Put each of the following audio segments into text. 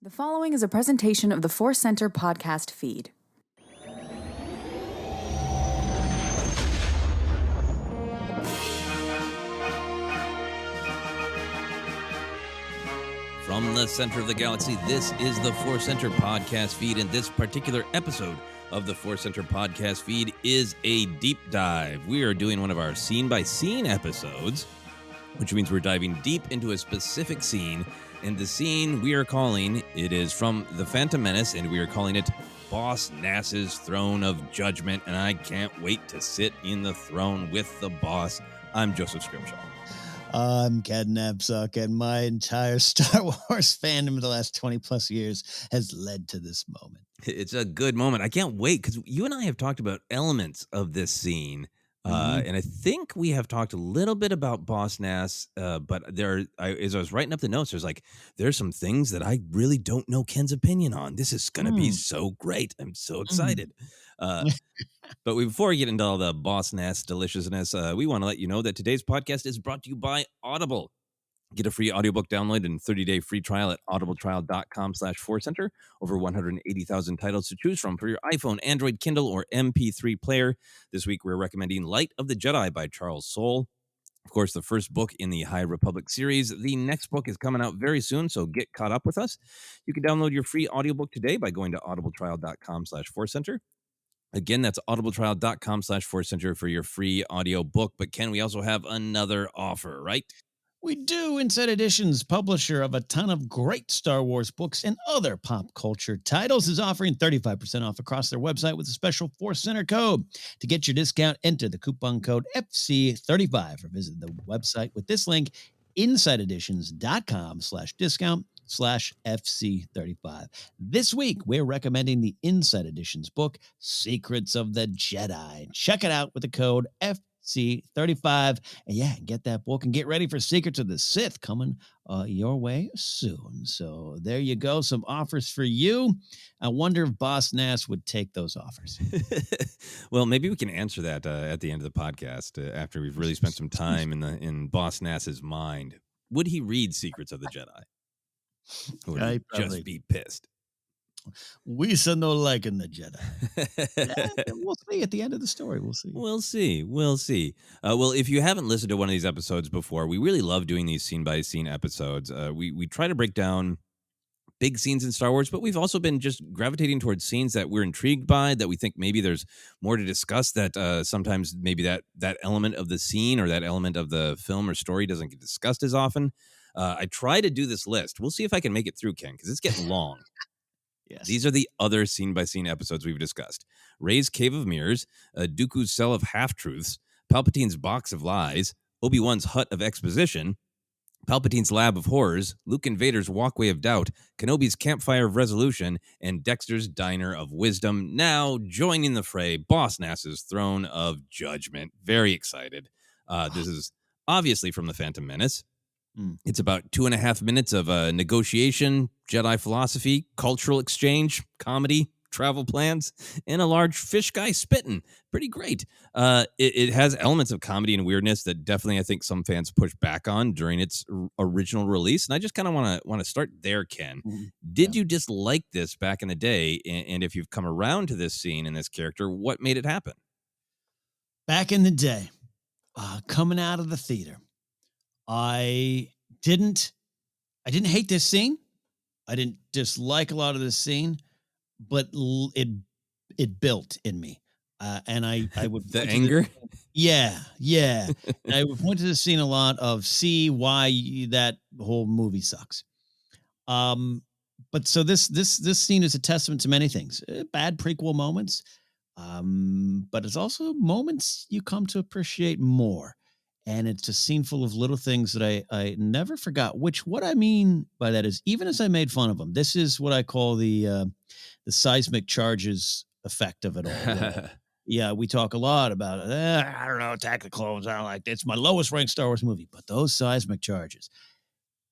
The following is a presentation of the ForceCenter podcast feed. From the center of the galaxy, this is the ForceCenter podcast feed, and this particular episode of the ForceCenter podcast feed is a deep dive. We are doing one of our scene-by-scene episodes, which means we're diving deep into a specific scene, and the scene we are calling, it is from the Phantom Menace, and we are calling it Boss Nass's Throne of Judgment, and I can't wait to sit in the throne with the boss. I'm Joseph Scrimshaw. I'm Ken Napzok, and my entire Star Wars fandom of the last 20 plus years has led to this moment. It's a good moment. I can't wait, because you and I have talked about elements of this scene. And I think we have talked a little bit about Boss Nass, but as I was writing up the notes, there's some things that I really don't know Ken's opinion on. This is going to be so great. I'm so excited. But before we get into all the Boss Nass deliciousness, we want to let you know that today's podcast is brought to you by Audible. Get a free audiobook download and 30-day free trial at audibletrial.com/ForceCenter. Over 180,000 titles to choose from for your iPhone, Android, Kindle, or MP3 player. This week, we're recommending Light of the Jedi by Charles Soule. Of course, the first book in the High Republic series. The next book is coming out very soon, so get caught up with us. You can download your free audiobook today by going to audibletrial.com/ForceCenter. Again, that's audibletrial.com/ForceCenter for your free audiobook. But Ken, we also have another offer, right? We do. Inside Editions, publisher of a ton of great Star Wars books and other pop culture titles, is offering 35% off across their website with a special ForceCenter code. To get your discount, enter the coupon code FC35 or visit the website with this link, insideeditions.com/discount/FC35. This week, we're recommending the Inside Editions book, Secrets of the Jedi. Check it out with the code FC35. And yeah, get that book and get ready for Secrets of the Sith coming your way soon. So there you go. Some offers for you. I wonder if Boss Nass would take those offers. Well, maybe we can answer that at the end of the podcast after we've really spent some time in Boss Nass's mind. Would he read Secrets of the Jedi? Or would he just be pissed? We saw no liking the Jedi. We'll see at the end of the story. We'll see. We'll see. Well, if you haven't listened to one of these episodes before, we really love doing these scene-by-scene episodes. We try to break down big scenes in Star Wars, but we've also been just gravitating towards scenes that we're intrigued by, that we think maybe there's more to discuss, that sometimes maybe that element of the scene or that element of the film or story doesn't get discussed as often. I try to do this list. We'll see if I can make it through, Ken, because it's getting long. Yes. These are the other scene-by-scene episodes we've discussed. Rey's Cave of Mirrors, Dooku's Cell of Half-Truths, Palpatine's Box of Lies, Obi-Wan's Hut of Exposition, Palpatine's Lab of Horrors, Luke and Vader's Walkway of Doubt, Kenobi's Campfire of Resolution, and Dexter's Diner of Wisdom. Now, joining the fray, Boss Nass's Throne of Judgment. Very excited. This is obviously from the Phantom Menace. It's about 2.5 minutes of negotiation, Jedi philosophy, cultural exchange, comedy, travel plans, and a large fish guy spitting. Pretty great. It has elements of comedy and weirdness that definitely I think some fans pushed back on during its original release. And I just kind of want to start there, Ken. Did you dislike this back in the day? And if you've come around to this scene and this character, what made it happen? Back in the day, coming out of the theater, I didn't hate this scene. I didn't dislike a lot of this scene, but it built in me. And I would the anger. Yeah. And I would point to this scene a lot of see why that whole movie sucks. But so this scene is a testament to many things. Bad prequel moments, but it's also moments you come to appreciate more. And it's a scene full of little things that I never forgot, what I mean by that is, even as I made fun of them, this is what I call the Seismic Charges effect of it all. Yeah, we talk a lot about it. I don't know, Attack of the Clones. I don't like that. It's my lowest ranked Star Wars movie, but those Seismic Charges.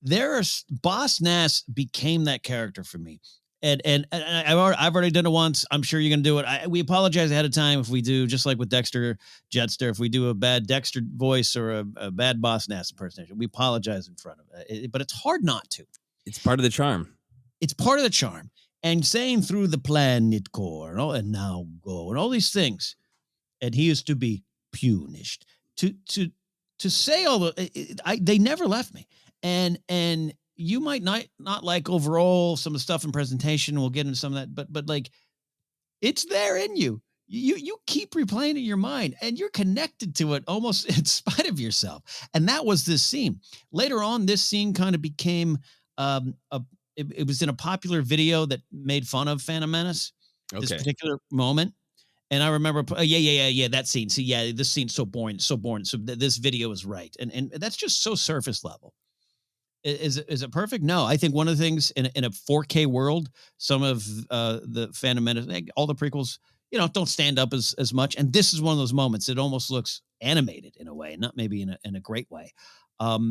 Boss Nass became that character for me. And I've already done it once. I'm sure you're going to do it. We apologize ahead of time if we do, just like with Dexter Jetster, if we do a bad Dexter voice or a bad Boss Nass impersonation. We apologize in front of it. But it's hard not to. It's part of the charm. it's part of the charm. And saying through the planet core and now go and all these things, and he is to be punished. To say all they never left me. And you might not like overall some of the stuff in presentation. We'll get into some of that, but like it's there in you. You keep replaying it in your mind, and you're connected to it almost in spite of yourself. And that was this scene. Later on, this scene kind of became it was in a popular video that made fun of Phantom Menace. This particular moment. And I remember, that scene. See, this scene's so boring. So this video is right. And that's just so surface level. Is it perfect? No, I think one of the things in a 4K world, some of the Phantom Menace, all the prequels, don't stand up as much. And this is one of those moments. It almost looks animated in a way, not maybe in a great way. But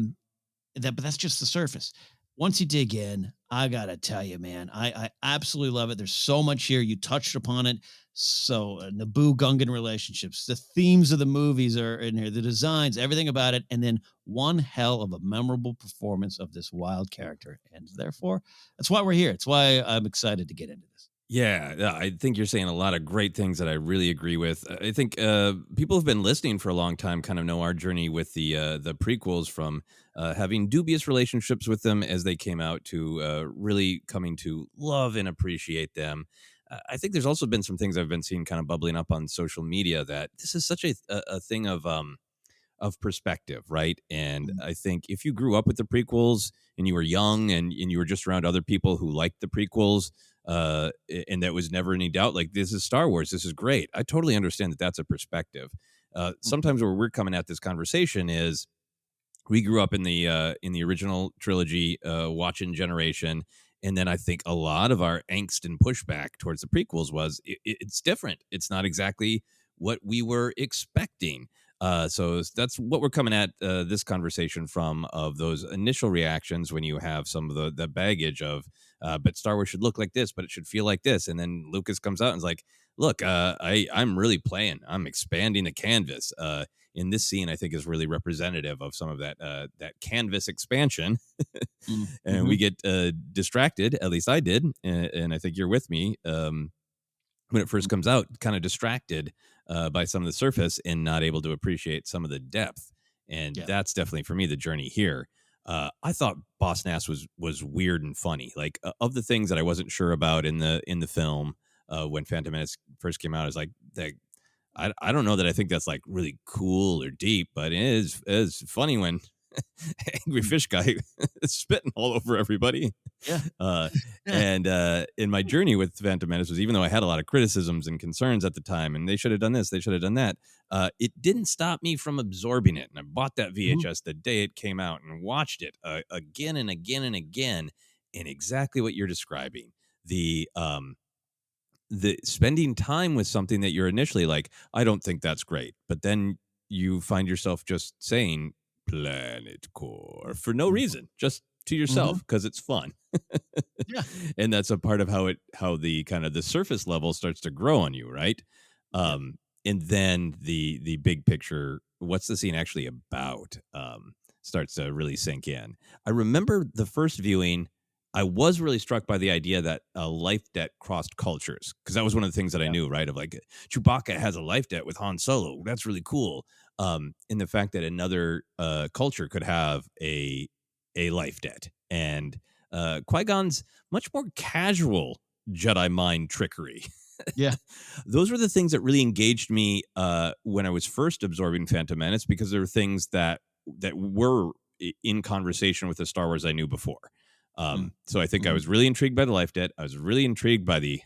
that's just the surface. Once you dig in, I gotta tell you, man, I absolutely love it. There's so much here. You touched upon it. So Naboo Gungan relationships, the themes of the movies are in here, the designs, everything about it, and then one hell of a memorable performance of this wild character. And therefore, that's why we're here. It's why I'm excited to get into this. Yeah, I think you're saying a lot of great things that I really agree with. I think people who've been listening for a long time kind of know our journey with the prequels, from having dubious relationships with them as they came out to really coming to love and appreciate them. I think there's also been some things I've been seeing kind of bubbling up on social media that this is such a thing of perspective, right? And I think if you grew up with the prequels and you were young and you were just around other people who liked the prequels, and that was never any doubt, like, this is Star Wars, this is great. I totally understand that that's a perspective. Sometimes where we're coming at this conversation is we grew up in the original trilogy, watching generation. And then I think a lot of our angst and pushback towards the prequels was it's different. It's not exactly what we were expecting. So that's what we're coming at this conversation from, of those initial reactions when you have some of the baggage of, but Star Wars should look like this, but it should feel like this. And then Lucas comes out and is like, look, I'm really playing. I'm expanding the canvas. In this scene, I think is really representative of some of that canvas expansion. And we get distracted, at least I did. And I think you're with me. When it first comes out, kind of distracted by some of the surface and not able to appreciate some of the depth. And that's definitely, for me, the journey here. I thought Boss Nass was weird and funny. Like, of the things that I wasn't sure about in the film when Phantom Menace first came out, I was like, I don't know that I think that's like really cool or deep, but it is funny when angry fish guy is spitting all over everybody. And in my journey with Phantom Menace was, even though I had a lot of criticisms and concerns at the time, and they should have done this, they should have done that, it didn't stop me from absorbing it. And I bought that VHS the day it came out and watched it again and again and again, in exactly what you're describing. The spending time with something that you're initially like, I don't think that's great, but then you find yourself just saying planet core for no reason, just to yourself, because it's fun. And that's a part of how the kind of the surface level starts to grow on you, right? And then the big picture, what's the scene actually about, starts to really sink in. I remember the first viewing, I was really struck by the idea that a life debt crossed cultures, because that was one of the things that I knew, right? Of like, Chewbacca has a life debt with Han Solo. That's really cool. And the fact that another culture could have a life debt, and Qui-Gon's much more casual Jedi mind trickery. Those were the things that really engaged me when I was first absorbing Phantom Menace, because there were things that were in conversation with the Star Wars I knew before. So I think I was really intrigued by the life debt. I was really intrigued by the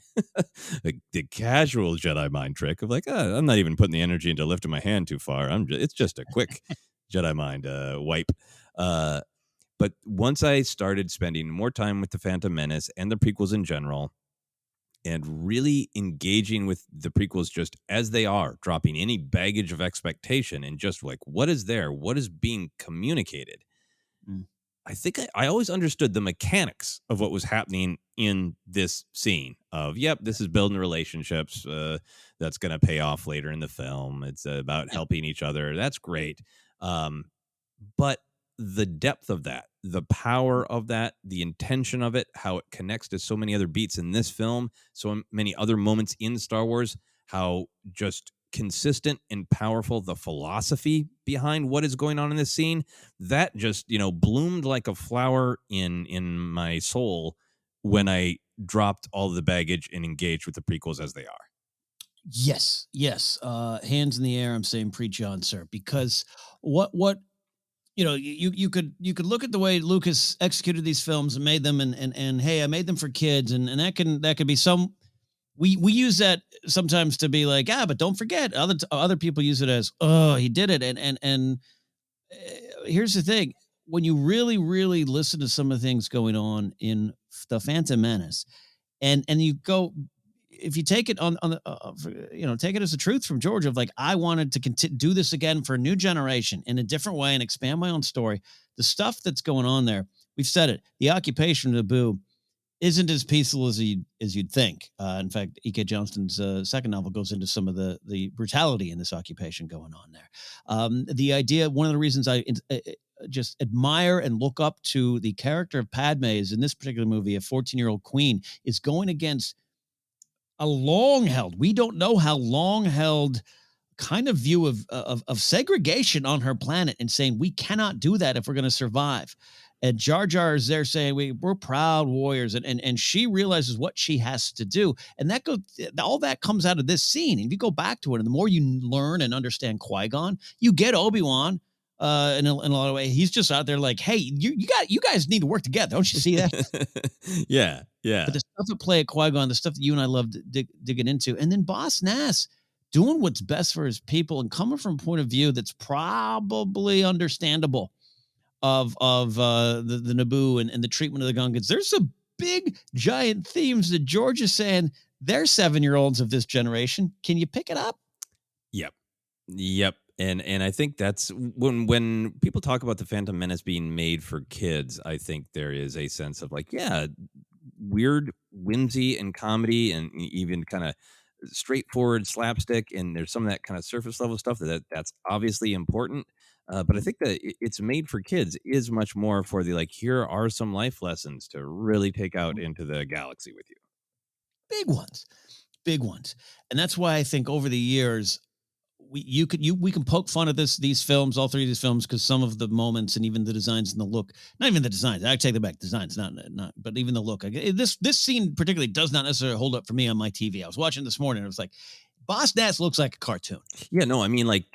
the casual Jedi mind trick of like, I'm not even putting the energy into lifting my hand too far. It's just a quick Jedi mind wipe. But once I started spending more time with the Phantom Menace and the prequels in general, and really engaging with the prequels just as they are, dropping any baggage of expectation and just like, what is there? What is being communicated? I think I always understood the mechanics of what was happening in this scene of, this is building relationships. That's going to pay off later in the film. It's about helping each other. That's great. But the depth of that, the power of that, the intention of it, how it connects to so many other beats in this film, so many other moments in Star Wars, how just consistent and powerful the philosophy behind what is going on in this scene, that just, bloomed like a flower in my soul when I dropped all the baggage and engaged with the prequels as they are. Yes. Hands in the air. I'm saying preach on, sir, because what you could look at the way Lucas executed these films and made them, and hey, I made them for kids, and that could be some. We use that sometimes to be like, but don't forget, other people use it as, oh, he did it, and here's the thing: when you really listen to some of the things going on in the Phantom Menace, and you go, if you take it on the take it as the truth from George of like, I wanted to do this again for a new generation in a different way and expand my own story. The stuff that's going on there, we've said it, the occupation of Naboo isn't as peaceful as you'd think. In fact, E.K. Johnston's second novel goes into some of the brutality in this occupation going on there. The idea, one of the reasons I just admire and look up to the character of Padme is in this particular movie, a 14-year-old queen is going against a long-held, we don't know how long-held kind of view of segregation on her planet, and saying we cannot do that if we're going to survive. And Jar Jar is there saying we're proud warriors, and she realizes what she has to do, and all that comes out of this scene. And if you go back to it, and the more you learn and understand Qui-Gon, you get Obi-Wan. In a lot of ways, he's just out there like, hey, you guys need to work together. Don't you see that? Yeah. But the stuff at play at Qui-Gon, the stuff that you and I love digging into, and then Boss Nass doing what's best for his people and coming from a point of view that's probably understandable of the Naboo and the treatment of the Gungans. There's some big giant themes that George is saying they're 7-year-olds of this generation. Can you pick it up? Yep. And I think that's when people talk about the Phantom Menace being made for kids, I think there is a sense of like, weird whimsy and comedy and even kind of straightforward slapstick. And there's some of that kind of surface level stuff that's obviously important. But I think that it's made for kids is much more for the, like, here are some life lessons to really take out into the galaxy with you. Big ones. And that's why I think over the years, we can poke fun at these films, all three of these films, because some of the moments and even the designs and the look, not even the designs, I take that back, designs, not, but even the look. This scene particularly does not necessarily hold up for me on my TV. I was watching this morning, and it was like, Boss Nass looks like a cartoon. Yeah, no, I mean, like,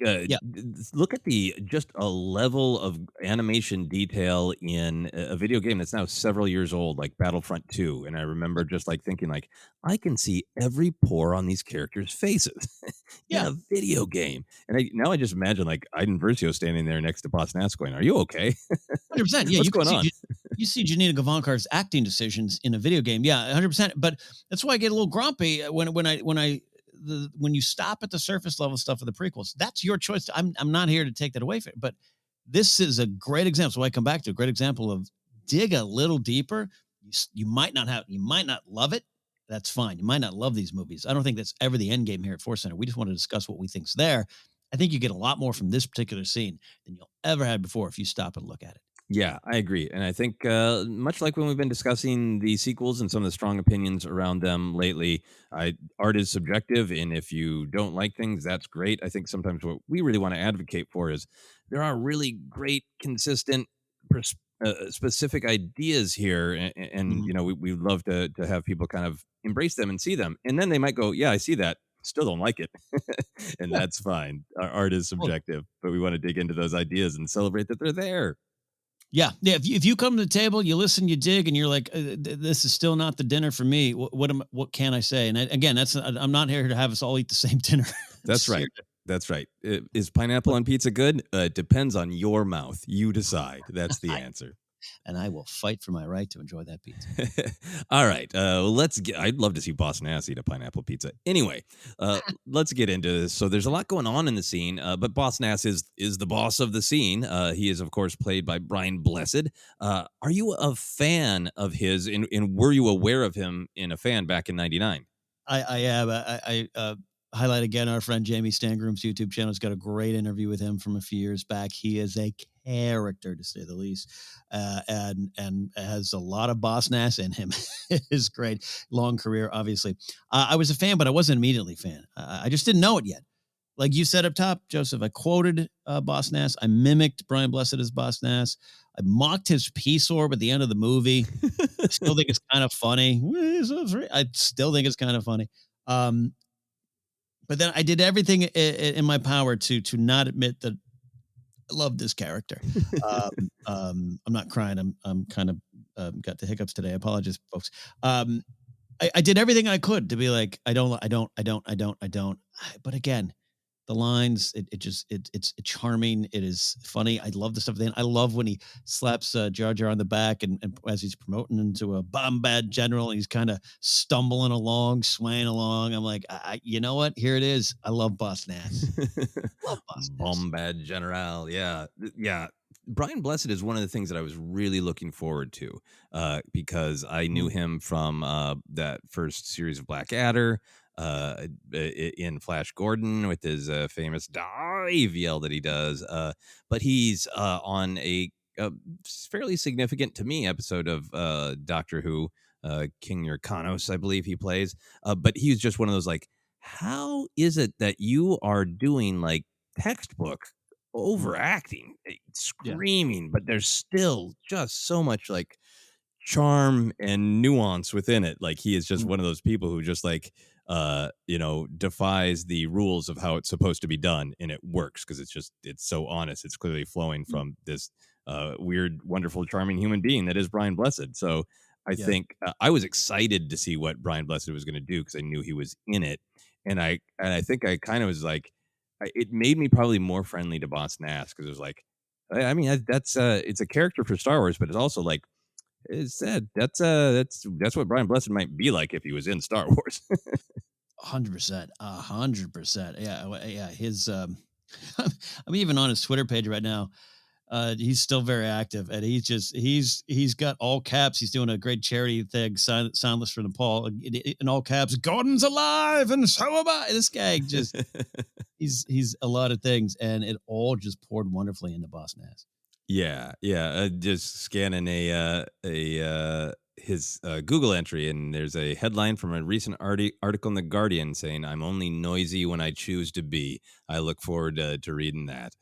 look at just a level of animation detail in a video game that's now several years old, like Battlefront 2. And I remember just like thinking, like, I can see every pore on these characters' faces in a video game. And now I just imagine like Iden Versio standing there next to Boss Nass going, "Are you okay?" 100%. Yeah, what's going on? You see Janina Gavankar's acting decisions in a video game. Yeah, 100%. But that's why I get a little grumpy when you stop at the surface level stuff of the prequels. That's your choice. I'm not here to take that away from it, but this is a great example. So I come back to a great example of dig a little deeper. You might not love it. That's fine. You might not love these movies. I don't think that's ever the end game here at ForceCenter. We just want to discuss what we think's there. I think you get a lot more from this particular scene than you'll ever have before if you stop and look at it. Yeah, I agree. And I think much like when we've been discussing the sequels and some of the strong opinions around them lately, art is subjective. And if you don't like things, that's great. I think sometimes what we really want to advocate for is there are really great, consistent, specific ideas here. And you know, we'd love to have people kind of embrace them and see them. And then they might go, yeah, I see that. Still don't like it. And that's fine. Our art is subjective, but we want to dig into those ideas and celebrate that they're there. Yeah. If you come to the table, you listen, you dig, and you're like, "This is still not the dinner for me." What can I say? And again, I'm not here to have us all eat the same dinner. That's right. That's right. Is pineapple on pizza good? Depends on your mouth. You decide. That's the answer. And I will fight for my right to enjoy that pizza. All right. I'd love to see Boss Nass eat a pineapple pizza. Anyway, let's get into this. So there's a lot going on in the scene, but Boss Nass is the boss of the scene. He is, of course, played by Brian Blessed. Are you a fan of his, and were you aware of him in a fan back in 99? I am. I highlight again our friend Jamie Stangroom's YouTube channel. Has got a great interview with him from a few years back. He is a character, to say the least, and has a lot of Boss Nass in him. Is great. Long career, obviously. I was a fan, but I wasn't immediately a fan. I just didn't know it yet. Like you said up top, Joseph, I quoted Boss Nass. I mimicked Brian Blessed as Boss Nass. I mocked his peace orb at the end of the movie. I still think it's kind of funny. I still think it's kind of funny. But then I did everything in my power to not admit that I love this character. I'm not crying. I'm kind of got the hiccups today. I apologize, folks. I did everything I could to be like, I don't. But again, the lines, it's charming. It is funny. I love the stuff. Then I love when he slaps Jar Jar on the back and as he's promoting into a bombad general, and he's kind of stumbling along, swaying along. I'm like, you know what? Here it is. I love Boss Nass. Love Boss Nass. Bombad General. Yeah. Yeah. Brian Blessed is one of the things that I was really looking forward to because I knew him from that first series of Blackadder, in Flash Gordon with his famous dive yell that he does. But he's on a fairly significant to me episode of Doctor Who, King Yrcanos, I believe he plays. But he's just one of those like, how is it that you are doing like textbook overacting, screaming, but there's still just so much like charm and nuance within it. Like he is just one of those people who just like defies the rules of how it's supposed to be done, and it works because it's so honest. It's clearly flowing from this weird, wonderful, charming human being that is Brian Blessed. So I think I was excited to see what Brian Blessed was going to do because I knew he was in it, and I think I kind of was like, it made me probably more friendly to Boss Nass because it was like, I mean, that's it's a character for Star Wars, but it's also like, it's sad. That's what Brian Blessed might be like if he was in Star Wars. 100%, 100%. Yeah. His, I'm even on his Twitter page right now. He's still very active, and he's got all caps. He's doing a great charity thing, Soundless for Nepal, in all caps. Gordon's alive, and so am I. This guy just he's a lot of things, and it all just poured wonderfully into Boss Nass. Yeah. Just scanning his Google entry, and there's a headline from a recent article in the Guardian saying, "I'm only noisy when I choose to be." I look forward to reading that.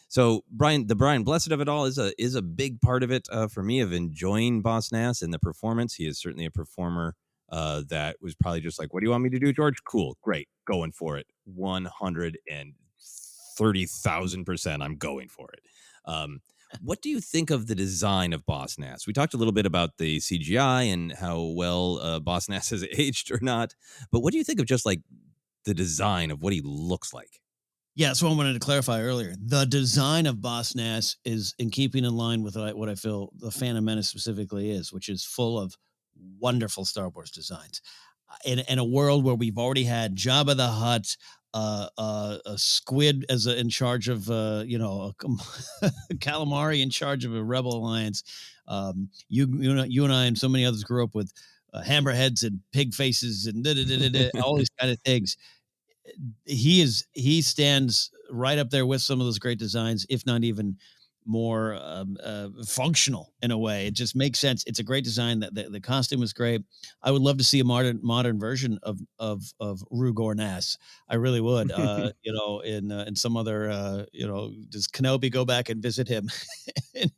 So the Brian Blessed of it all is a big part of it for me, of enjoying Boss Nass and the performance. He is certainly a performer that was probably just like, "What do you want me to do, George? Cool, great, going for it, 130,000%. I'm going for it." What do you think of the design of Boss Nass? We talked a little bit about the CGI and how well Boss Nass has aged or not, but what do you think of just like the design of what he looks like? Yeah, so I wanted to clarify earlier. The design of Boss Nass is in keeping in line with what I feel the Phantom Menace specifically is, which is full of wonderful Star Wars designs. In a world where we've already had Jabba the Hutt, a squid in charge of, a calamari in charge of a rebel alliance. You and I and so many others grew up with hammerheads and pig faces and all these kind of things. He stands right up there with some of those great designs, if not even more functional in a way. It just makes sense. It's a great design. The costume is great. I would love to see a modern version of Rugor Nass. I really would. In some other, does Kenobi go back and visit him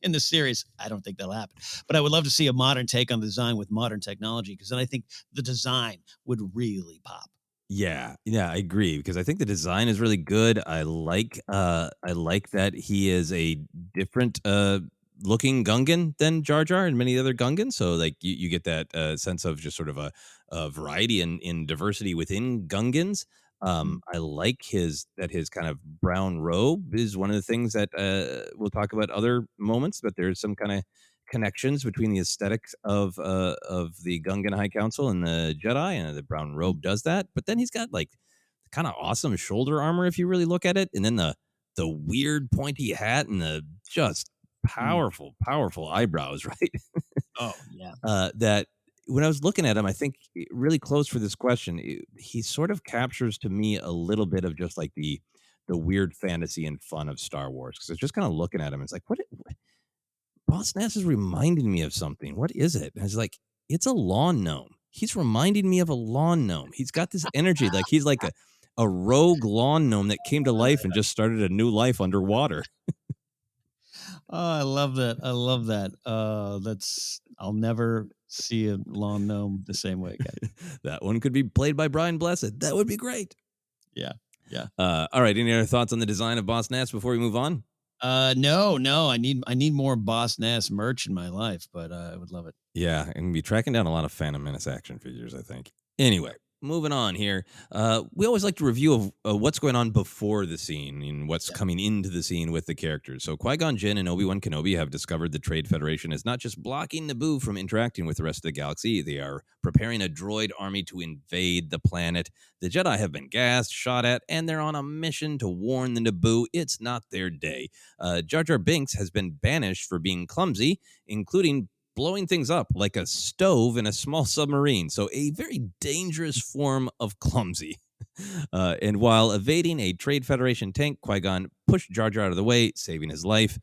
in the series? I don't think that'll happen. But I would love to see a modern take on the design with modern technology, because then I think the design would really pop. Yeah, I agree, because I think the design is really good. I like that he is a different looking Gungan than Jar Jar and many other Gungans. So like you get that sense of just sort of a variety in diversity within Gungans. I like his kind of brown robe is one of the things that we'll talk about other moments, but there's some kind of connections between the aesthetics of the Gungan High Council and the Jedi, and the brown robe does that. But then he's got like kind of awesome shoulder armor if you really look at it, and then the weird pointy hat and the just powerful eyebrows, right? Oh yeah. That when I was looking at him, I think really close for this question, he sort of captures to me a little bit of just like the the weird fantasy and fun of Star Wars. Because I was just kind of looking at him. It's like, what? Boss Nass is reminding me of something. What is it? And I was like, it's a lawn gnome. He's reminding me of a lawn gnome. He's got this energy. Like he's like a rogue lawn gnome that came to life and just started a new life underwater. Oh, I love that. I love that. I'll never see a lawn gnome the same way again. That one could be played by Brian Blessed. That would be great. Yeah. Yeah. All right. Any other thoughts on the design of Boss Nass before we move on? No. I need more Boss Nass merch in my life, but I would love it. Yeah, and be tracking down a lot of Phantom Menace action figures, I think. Anyway, moving on here. We always like to review of what's going on before the scene and what's coming into the scene with the characters. So Qui-Gon Jinn and Obi-Wan Kenobi have discovered the Trade Federation is not just blocking Naboo from interacting with the rest of the galaxy. They are preparing a droid army to invade the planet. The Jedi have been gassed, shot at, and they're on a mission to warn the Naboo it's not their day. Jar Jar Binks has been banished for being clumsy, including blowing things up like a stove in a small submarine. So a very dangerous form of clumsy. And while evading a Trade Federation tank, Qui-Gon pushed Jar Jar out of the way, saving his life.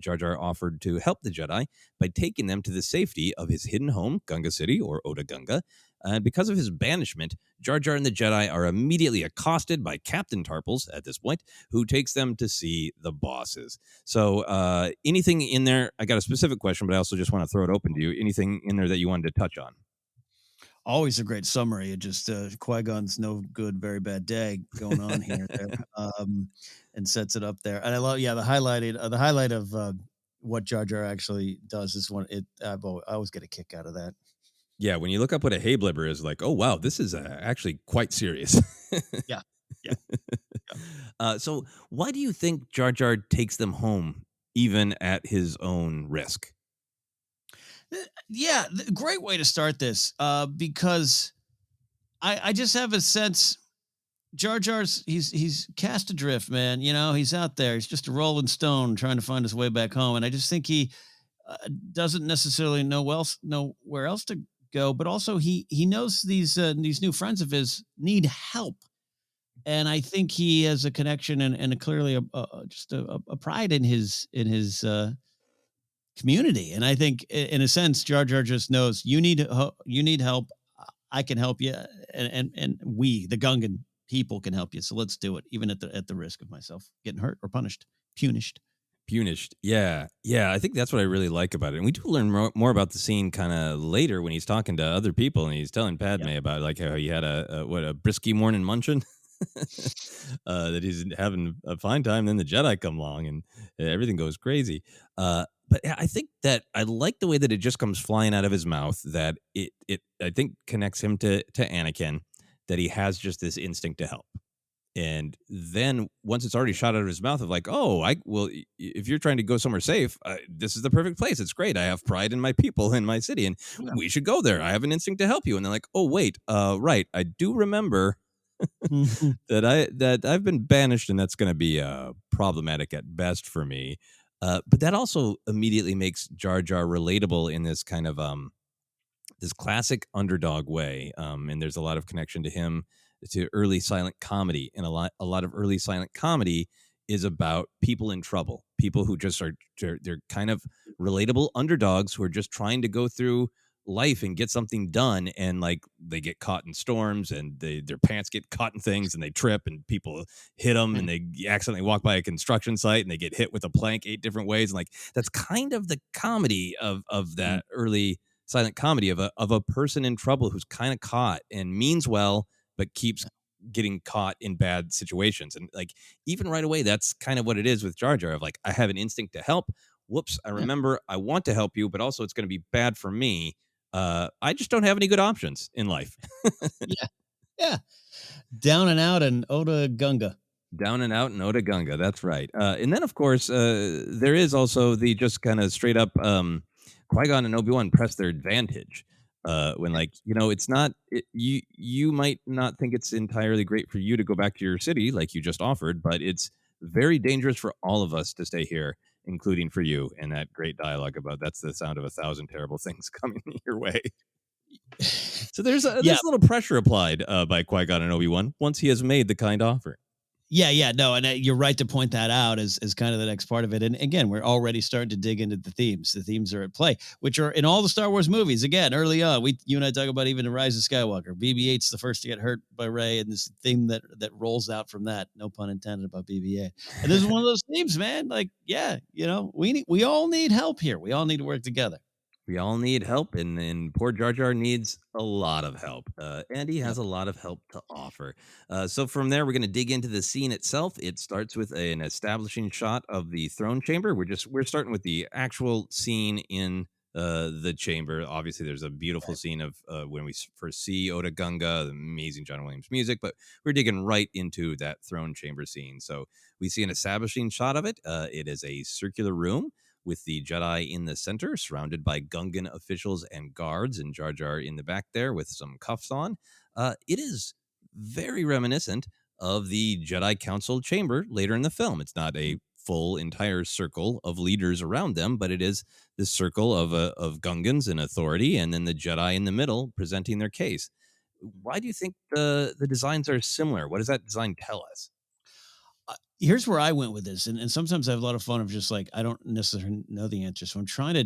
Jar Jar offered to help the Jedi by taking them to the safety of his hidden home, Gunga City, or Oda Gunga. And because of his banishment, Jar Jar and the Jedi are immediately accosted by Captain Tarples at this point, who takes them to see the bosses. So anything in there? I got a specific question, but I also just want to throw it open to you. Anything in there that you wanted to touch on? Always a great summary. It just Qui-Gon's no good, very bad day going on here, there, and sets it up there. And I love, the highlight of what Jar Jar actually does is I always get a kick out of that. Yeah, when you look up what a Hayblibber is, like, oh wow, this is actually quite serious. Yeah. So why do you think Jar Jar takes them home, even at his own risk? Yeah, great way to start this, because I just have a sense Jar Jar's he's cast adrift, man. He's out there. He's just a rolling stone trying to find his way back home, and I just think he doesn't necessarily know where else to go, but also he knows these new friends of his need help, and I think he has a connection and clearly just a pride in his community. And I think in a sense, Jar Jar just knows you need help. I can help you. And we, the Gungan people, can help you. So let's do it. Even at the risk of myself getting hurt or punished. Yeah. I think that's what I really like about it. And we do learn more about the scene kind of later when he's talking to other people and he's telling Padme about like how he had a brisky morning munchin. That he's having a fine time. Then the Jedi come along and everything goes crazy. But I think that I like the way that it just comes flying out of his mouth, that it I think connects him to Anakin, that he has just this instinct to help. And then once it's already shot out of his mouth of like, oh, if you're trying to go somewhere safe, this is the perfect place. It's great. I have pride in my people in my city and we should go there. I have an instinct to help you. And they're like, oh, wait, right. I do remember that I've been banished and that's going to be problematic at best for me. But that also immediately makes Jar Jar relatable in this kind of this classic underdog way. And there's a lot of connection to him to early silent comedy, and a lot of early silent comedy is about people in trouble, people who just they're kind of relatable underdogs who are just trying to go through life and get something done, and like they get caught in storms and their pants get caught in things and they trip and people hit them and they accidentally walk by a construction site and they get hit with a plank 8 different ways, and like that's kind of the comedy of that early silent comedy of a person in trouble who's kind of caught and means well but keeps getting caught in bad situations. And like even right away, that's kind of what it is with Jar Jar of like, I have an instinct to help. Whoops, I remember I want to help you, but also it's going to be bad for me. I just don't have any good options in life. Yeah. Down and out and Oda Gunga. Down and out and Oda Gunga. That's right. And then, of course, there is also the just kind of straight up Qui-Gon and Obi-Wan press their advantage. When like, it's not, you might not think it's entirely great for you to go back to your city like you just offered, but it's very dangerous for all of us to stay here, including for you. And that great dialogue about that's the sound of 1,000 terrible things coming your way. So there's a little pressure applied by Qui-Gon and Obi-Wan once he has made the kind offer. Yeah, no, and you're right to point that out as kind of the next part of it. And again, we're already starting to dig into the themes. The themes are at play, which are in all the Star Wars movies. Again, early on, you and I talk about even the Rise of Skywalker. BB-8's the first to get hurt by Rey, and this theme that rolls out from that. No pun intended about BB-8. And this is one of those themes, man. Like, yeah, we all need help here. We all need to work together. We all need help, and poor Jar Jar needs a lot of help. And he has Yep. a lot of help to offer. So from there, we're going to dig into the scene itself. It starts with an establishing shot of the throne chamber. We're starting with the actual scene in the chamber. Obviously, there's a beautiful scene of when we first see Oda Gunga, the amazing John Williams music, but we're digging right into that throne chamber scene. So we see an establishing shot of it. It is a circular room with the Jedi in the center, surrounded by Gungan officials and guards, and Jar Jar in the back there with some cuffs on. It is very reminiscent of the Jedi Council chamber later in the film. It's not a full entire circle of leaders around them, but it is this circle of Gungans and authority, and then the Jedi in the middle presenting their case. Why do you think the designs are similar? What does that design tell us? Here's where I went with this, and sometimes I have a lot of fun of just like I don't necessarily know the answer, so I'm trying to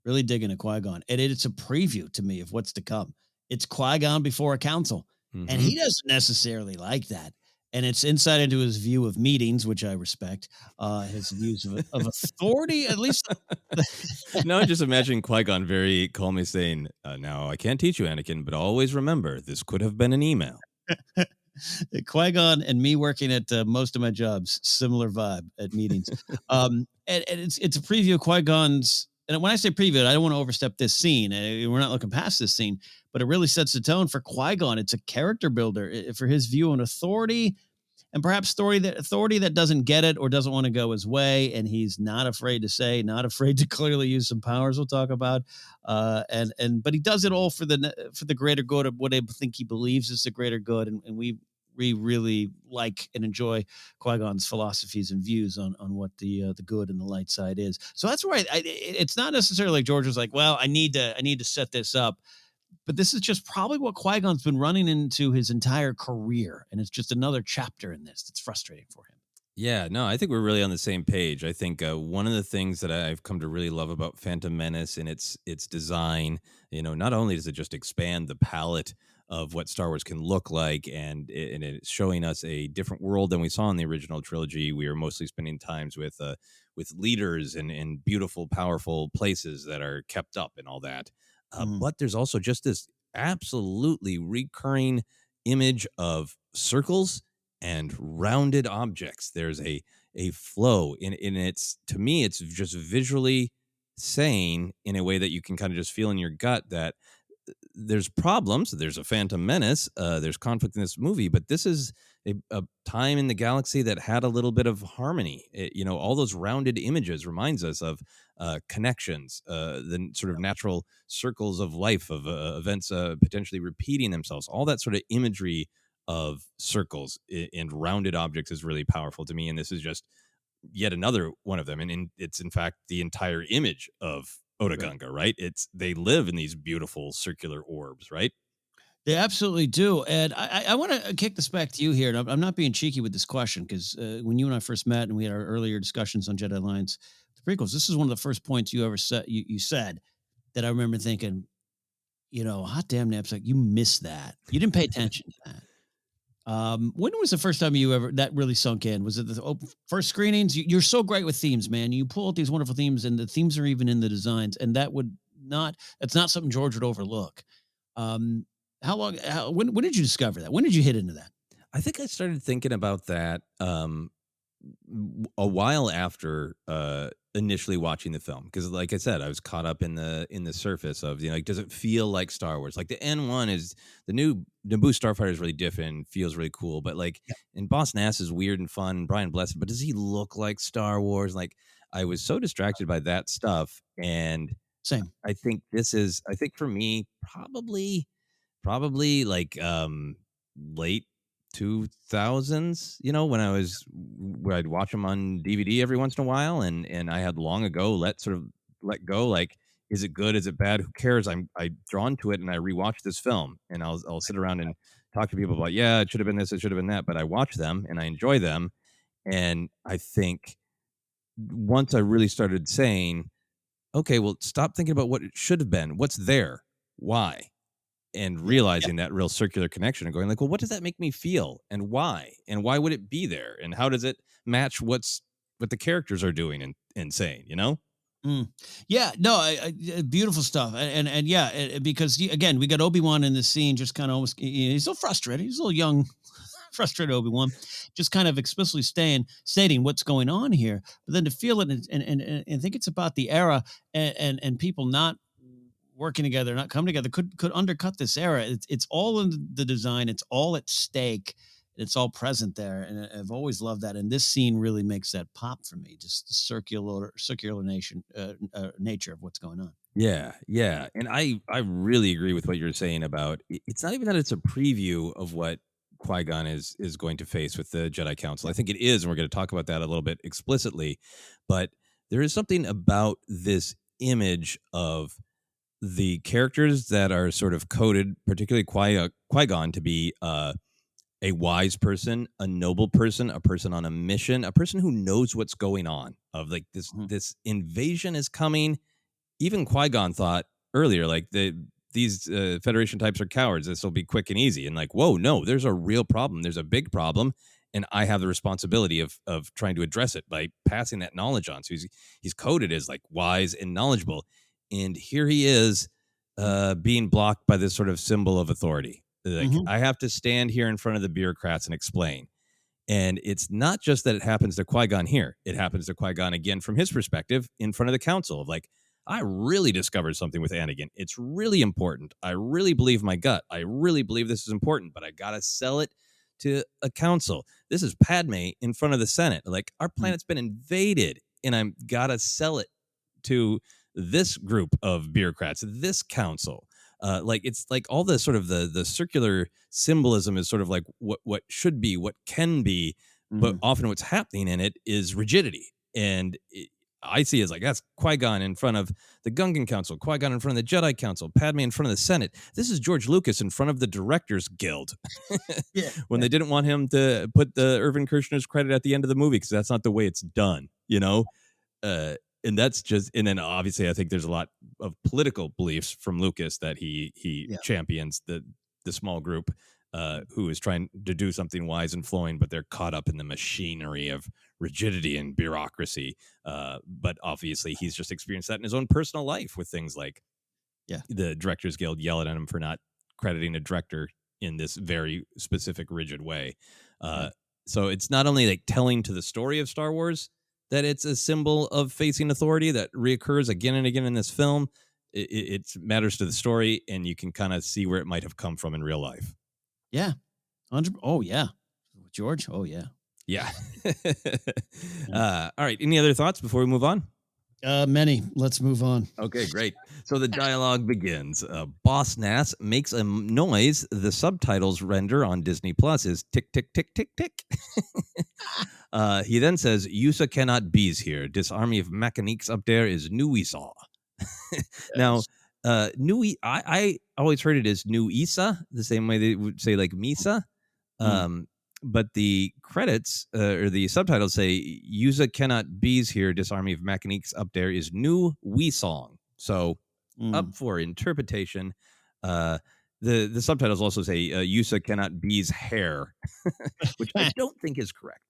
really dig into Qui-Gon, and it's a preview to me of what's to come. It's Qui-Gon before a council, and Mm-hmm. he doesn't necessarily like that. And it's insight into his view of meetings, which I respect. His views of authority, at least. Now I just imagine Qui-Gon very calmly saying, now I can't teach you, Anakin, but always remember, this could have been an email. Qui-Gon and me working at most of my jobs, similar vibe at meetings. And it's a preview of Qui-Gon's. And when I say preview, I don't want to overstep this scene. We're not looking past this scene, but it really sets the tone for Qui-Gon. It's a character builder for his view on authority, and perhaps authority that doesn't get it or doesn't want to go his way, and he's not afraid to say, not afraid to clearly use some powers we'll talk about, but he does it all for the greater good of what I think he believes is the greater good, and we really like and enjoy Qui-Gon's philosophies and views on what the good and the light side is. So that's why it's not necessarily like George was like, well, I need to set this up. But this is just probably what Qui-Gon's been running into his entire career, and it's just another chapter in this that's frustrating for him. Yeah, no, I think we're really on the same page. I think one of the things that I've come to really love about Phantom Menace and its design, not only does it just expand the palette of what Star Wars can look like, and it's showing us a different world than we saw in the original trilogy. We are mostly spending times with leaders and beautiful, powerful places that are kept up and all that. But there's also just this absolutely recurring image of circles and rounded objects. There's a flow in it's, to me, it's just visually saying in a way that you can kind of just feel in your gut that there's problems. There's a Phantom Menace. There's conflict in this movie, but this is a time in the galaxy that had a little bit of harmony. All those rounded images reminds us of connections, the sort of natural circles of life, of events potentially repeating themselves. All that sort of imagery of circles and rounded objects is really powerful to me. And this is just yet another one of them. And it's in fact the entire image of Otogunga, right? They live in these beautiful circular orbs, right? They absolutely do. And I want to kick this back to you here. And I'm not being cheeky with this question because when you and I first met and we had our earlier discussions on Jedi Alliance, the prequels, this is one of the first points you ever said, you said that I remember thinking, hot damn Napzok, you missed that. You didn't pay attention to that. When was the first time that really sunk in? Was it the first screenings? You're so great with themes, man. You pull out these wonderful themes, and the themes are even in the designs, and that's not something George would overlook. When did you discover that? When did you hit into that? I think I started thinking about that a while after initially watching the film, because like I said, I was caught up in the surface of does it feel like Star Wars? Like the N1 is the new Naboo Starfighter is really different, feels really cool, but like and Boss Nass is weird and fun, and Brian Blessed, but does he look like Star Wars? Like I was so distracted by that stuff, and Same. I think for me probably like late 2000s, when where I'd watch them on DVD every once in a while, and I had long ago let go, like, is it good, is it bad, who cares, I'm drawn to it, and I rewatch this film, and I'll sit around and talk to people about, yeah, it should have been this, it should have been that, but I watch them and I enjoy them. And I think once I really started saying, okay, well, stop thinking about what it should have been. What's there? Why? And Yeah. realizing that real circular connection and going like, well, what does that make me feel and why? And why would it be there? And how does it match what the characters are doing and saying, you know? Mm. Yeah, no, beautiful stuff, and yeah, because again, we got Obi-Wan in this scene, just kind of almost, he's so frustrated, he's a little young, frustrated Obi-Wan, just kind of explicitly stating what's going on here, but then to feel it and think it's about the era and people not working together, not coming together, could undercut this era. It's all in the design, it's all at stake. It's all present there, and I've always loved that. And this scene really makes that pop for me. Just the circular nature of what's going on. Yeah, yeah. And I really agree with what you're saying about it's not even that it's a preview of what Qui-Gon is going to face with the Jedi Council. I think it is, and we're going to talk about that a little bit explicitly. But there is something about this image of the characters that are sort of coded, particularly Qui-Gon, to be a wise person, a noble person, a person on a mission, a person who knows what's going on. Of like this invasion is coming. Even Qui-Gon thought earlier, like these Federation types are cowards. This will be quick and easy. And like, whoa, no, there's a real problem. There's a big problem, and I have the responsibility of trying to address it by passing that knowledge on. So he's coded as like wise and knowledgeable, and here he is being blocked by this sort of symbol of authority. Like, I have to stand here in front of the bureaucrats and explain. And it's not just that it happens to Qui-Gon here. It happens to Qui-Gon again from his perspective in front of the council of like, I really discovered something with Anakin. It's really important. I really believe my gut. I really believe this is important, but I got to sell it to a council. This is Padme in front of the Senate. Like, our planet's been invaded, and I'm got to sell it to this group of bureaucrats, this council. Like, it's like all the sort of the circular symbolism is sort of like what should be, what can be, but often what's happening in it is rigidity. And I see it as like, that's Qui-Gon in front of the Gungan Council, Qui-Gon in front of the Jedi Council, Padme in front of the Senate. This is George Lucas in front of the Directors Guild. When they didn't want him to put the Irvin Kershner's credit at the end of the movie because that's not the way it's done, you know? And that's just, and then obviously I think there's a lot of political beliefs from Lucas that he champions the small group who is trying to do something wise and flowing, but they're caught up in the machinery of rigidity and bureaucracy. But obviously he's just experienced that in his own personal life with things like the Directors Guild yelling at him for not crediting a director in this very specific rigid way. So it's not only like telling to the story of Star Wars that it's a symbol of facing authority that reoccurs again and again in this film. It matters to the story, and you can kind of see where it might have come from in real life. Yeah. 100. Oh, yeah. George? Oh, yeah. Yeah. All right. Any other thoughts before we move on? Many. Let's move on. Okay, great. So the dialogue begins. Boss Nass makes a noise. The subtitles render on Disney Plus is tick, tick, tick, tick, tick. He then says, Yusa cannot bees here. This army of mechaniques up there is Nuisaw. Now, Nui, I always heard it as Nuisa, the same way they would say like Misa. But the credits or the subtitles say Yusa cannot bees here. This army of mechaniques up there is New Wee Song. So up for interpretation. The subtitles also say Yusa cannot bees hair, which I don't think is correct.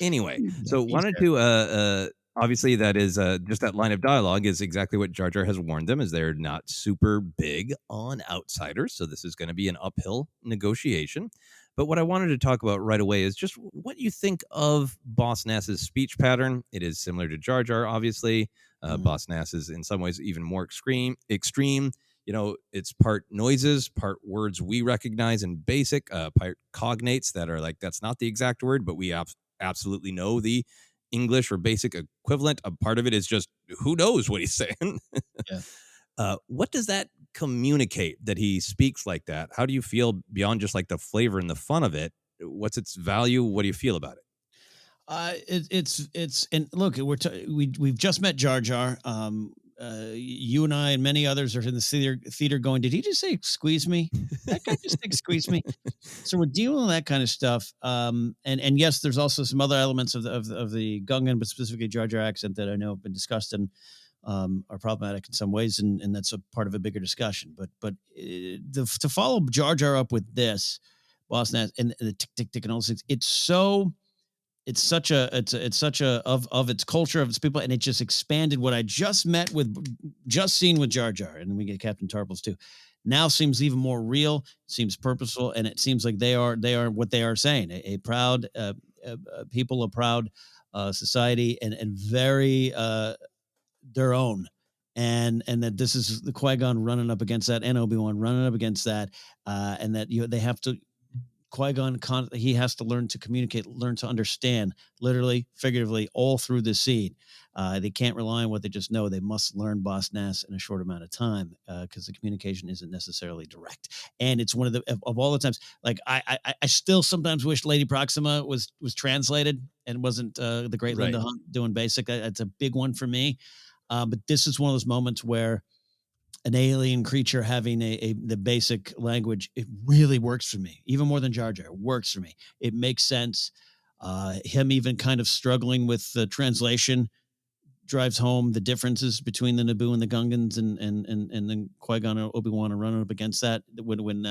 Anyway, so wanted to obviously that is just that line of dialogue is exactly what Jar Jar has warned them, is they're not super big on outsiders. So this is going to be an uphill negotiation. But what I wanted to talk about right away is just what you think of Boss Nass's speech pattern. It is similar to Jar Jar, obviously. Boss Nass is in some ways even more extreme. You know, it's part noises, part words we recognize in basic, part cognates that are like, that's not the exact word, but we absolutely know the English or basic equivalent. A part of it is just, who knows what he's saying? What does that communicate that he speaks like that? How do you feel beyond just like the flavor and the fun of it? What's its value? What do you feel about it? It's and look, we've just met Jar Jar. you and I and many others are in the theater going, did he just say squeeze me? That guy just said squeeze me. So we're dealing with that kind of stuff. And yes, there's also some other elements of the Gungan, but specifically Jar Jar accent that I know have been discussed and are problematic in some ways, and that's a part of a bigger discussion. But to follow Jar Jar up with this, Boss Nass and the tick tick tick and all those things, it's such a of its culture, of its people, and it just expanded what I just seen with Jar Jar, and then we get Captain Tarples too. Now seems even more real, seems purposeful, and it seems like they are what they are saying, a proud people, a proud society, and very their own, and that this is the Qui-Gon running up against that, and Obi-Wan running up against that, and that they have to. Qui-Gon, he has to learn to communicate, learn to understand, literally, figuratively, all through the scene. They can't rely on what they just know. They must learn Boss Nass in a short amount of time because the communication isn't necessarily direct. And it's one of all the times, like I still sometimes wish Lady Proxima was translated and wasn't the great Right. Linda Hunt doing basic. That's a big one for me. But this is one of those moments where an alien creature having the basic language, it really works for me, even more than Jar Jar. It works for me. It makes sense. Him even kind of struggling with the translation drives home the differences between the Naboo and the Gungans, and then Qui-Gon and Obi-Wan are running up against that when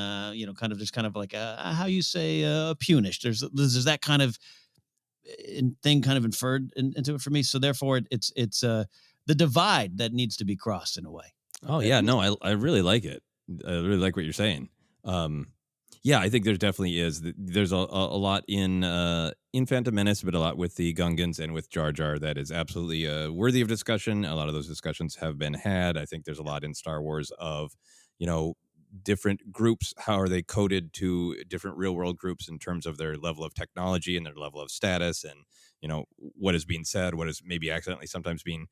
kind of just kind of like how you say punish. There's that kind of thing kind of inferred into it for me. So therefore, it's the divide that needs to be crossed in a way. Oh yeah, no, I really like it. I really like what you're saying. Yeah, I think there definitely is. There's a lot in Phantom Menace, but a lot with the Gungans and with Jar Jar that is absolutely worthy of discussion. A lot of those discussions have been had. I think there's a lot in Star Wars of, different groups. How are they coded to different real world groups in terms of their level of technology and their level of status, and what is being said, what is maybe accidentally sometimes being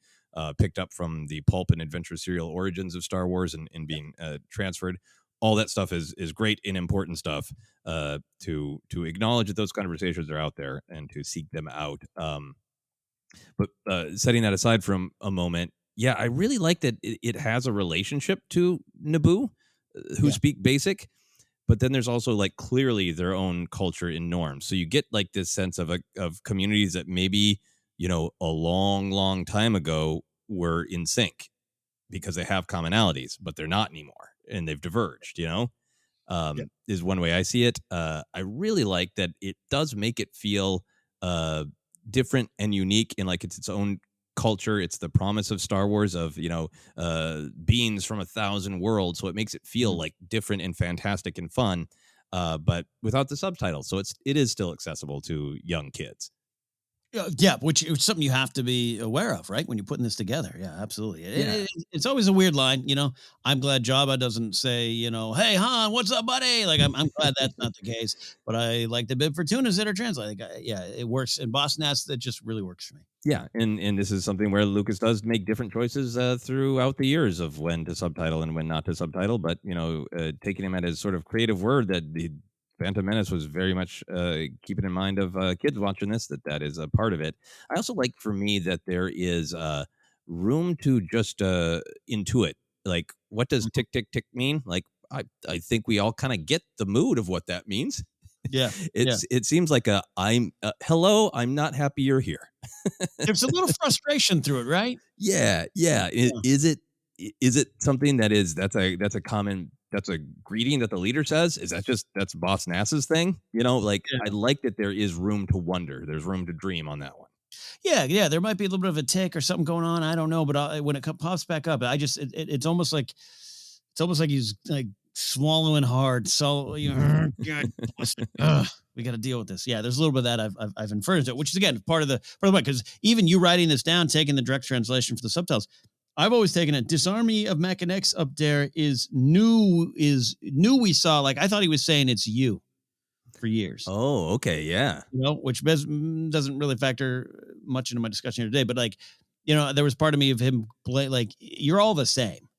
picked up from the pulp and adventure serial origins of Star Wars and being transferred. All that stuff is great and important stuff to acknowledge that those conversations are out there and to seek them out. But setting that aside from a moment, yeah, I really like that it has a relationship to Naboo, who speak basic, but then there's also like clearly their own culture and norms. So you get like this sense of communities that maybe a long time ago were in sync because they have commonalities, but they're not anymore and they've diverged, is one way I see it. I really like that it does make it feel different and unique and like it's its own culture. It's the promise of Star Wars of, beings from 1,000 worlds. So it makes it feel like different and fantastic and fun, but without the subtitles. So it is still accessible to young kids. Yeah, which is something you have to be aware of, right? When you're putting this together. Yeah, absolutely. Yeah. It's always a weird line, I'm glad Jabba doesn't say, hey, Han, what's up, buddy? Like, I'm glad that's not the case, but I like the bib for tunas that are translated. Yeah, it works. And Boss Nass, that just really works for me. Yeah, and this is something where Lucas does make different choices throughout the years of when to subtitle and when not to subtitle, but, taking him at his sort of creative word that the Phantom Menace was very much keeping in mind of kids watching this, that is a part of it. I also like for me that there is room to just intuit. Like, what does tick, tick, tick mean? Like, I think we all kind of get the mood of what that means. Yeah. It seems like hello, I'm not happy you're here. There's a little frustration through it, right? Yeah. Is it something that's a greeting that the leader says? Is that's Boss Nass's thing? I like that there is room to wonder. There's room to dream on that one. Yeah. There might be a little bit of a tick or something going on. I don't know, but when it pops back up, it's almost like he's like swallowing hard. So God, we got to deal with this. Yeah, there's a little bit of that I've inferred to it, which is again part of the point, because even you writing this down, taking the direct translation for the subtitles, I've always taken it. Disarmy of Mechanics up there is new. We saw, like, I thought he was saying it's you for years. Oh, okay, yeah. Which doesn't really factor much into my discussion here today. But like, there was part of me of him like, you're all the same.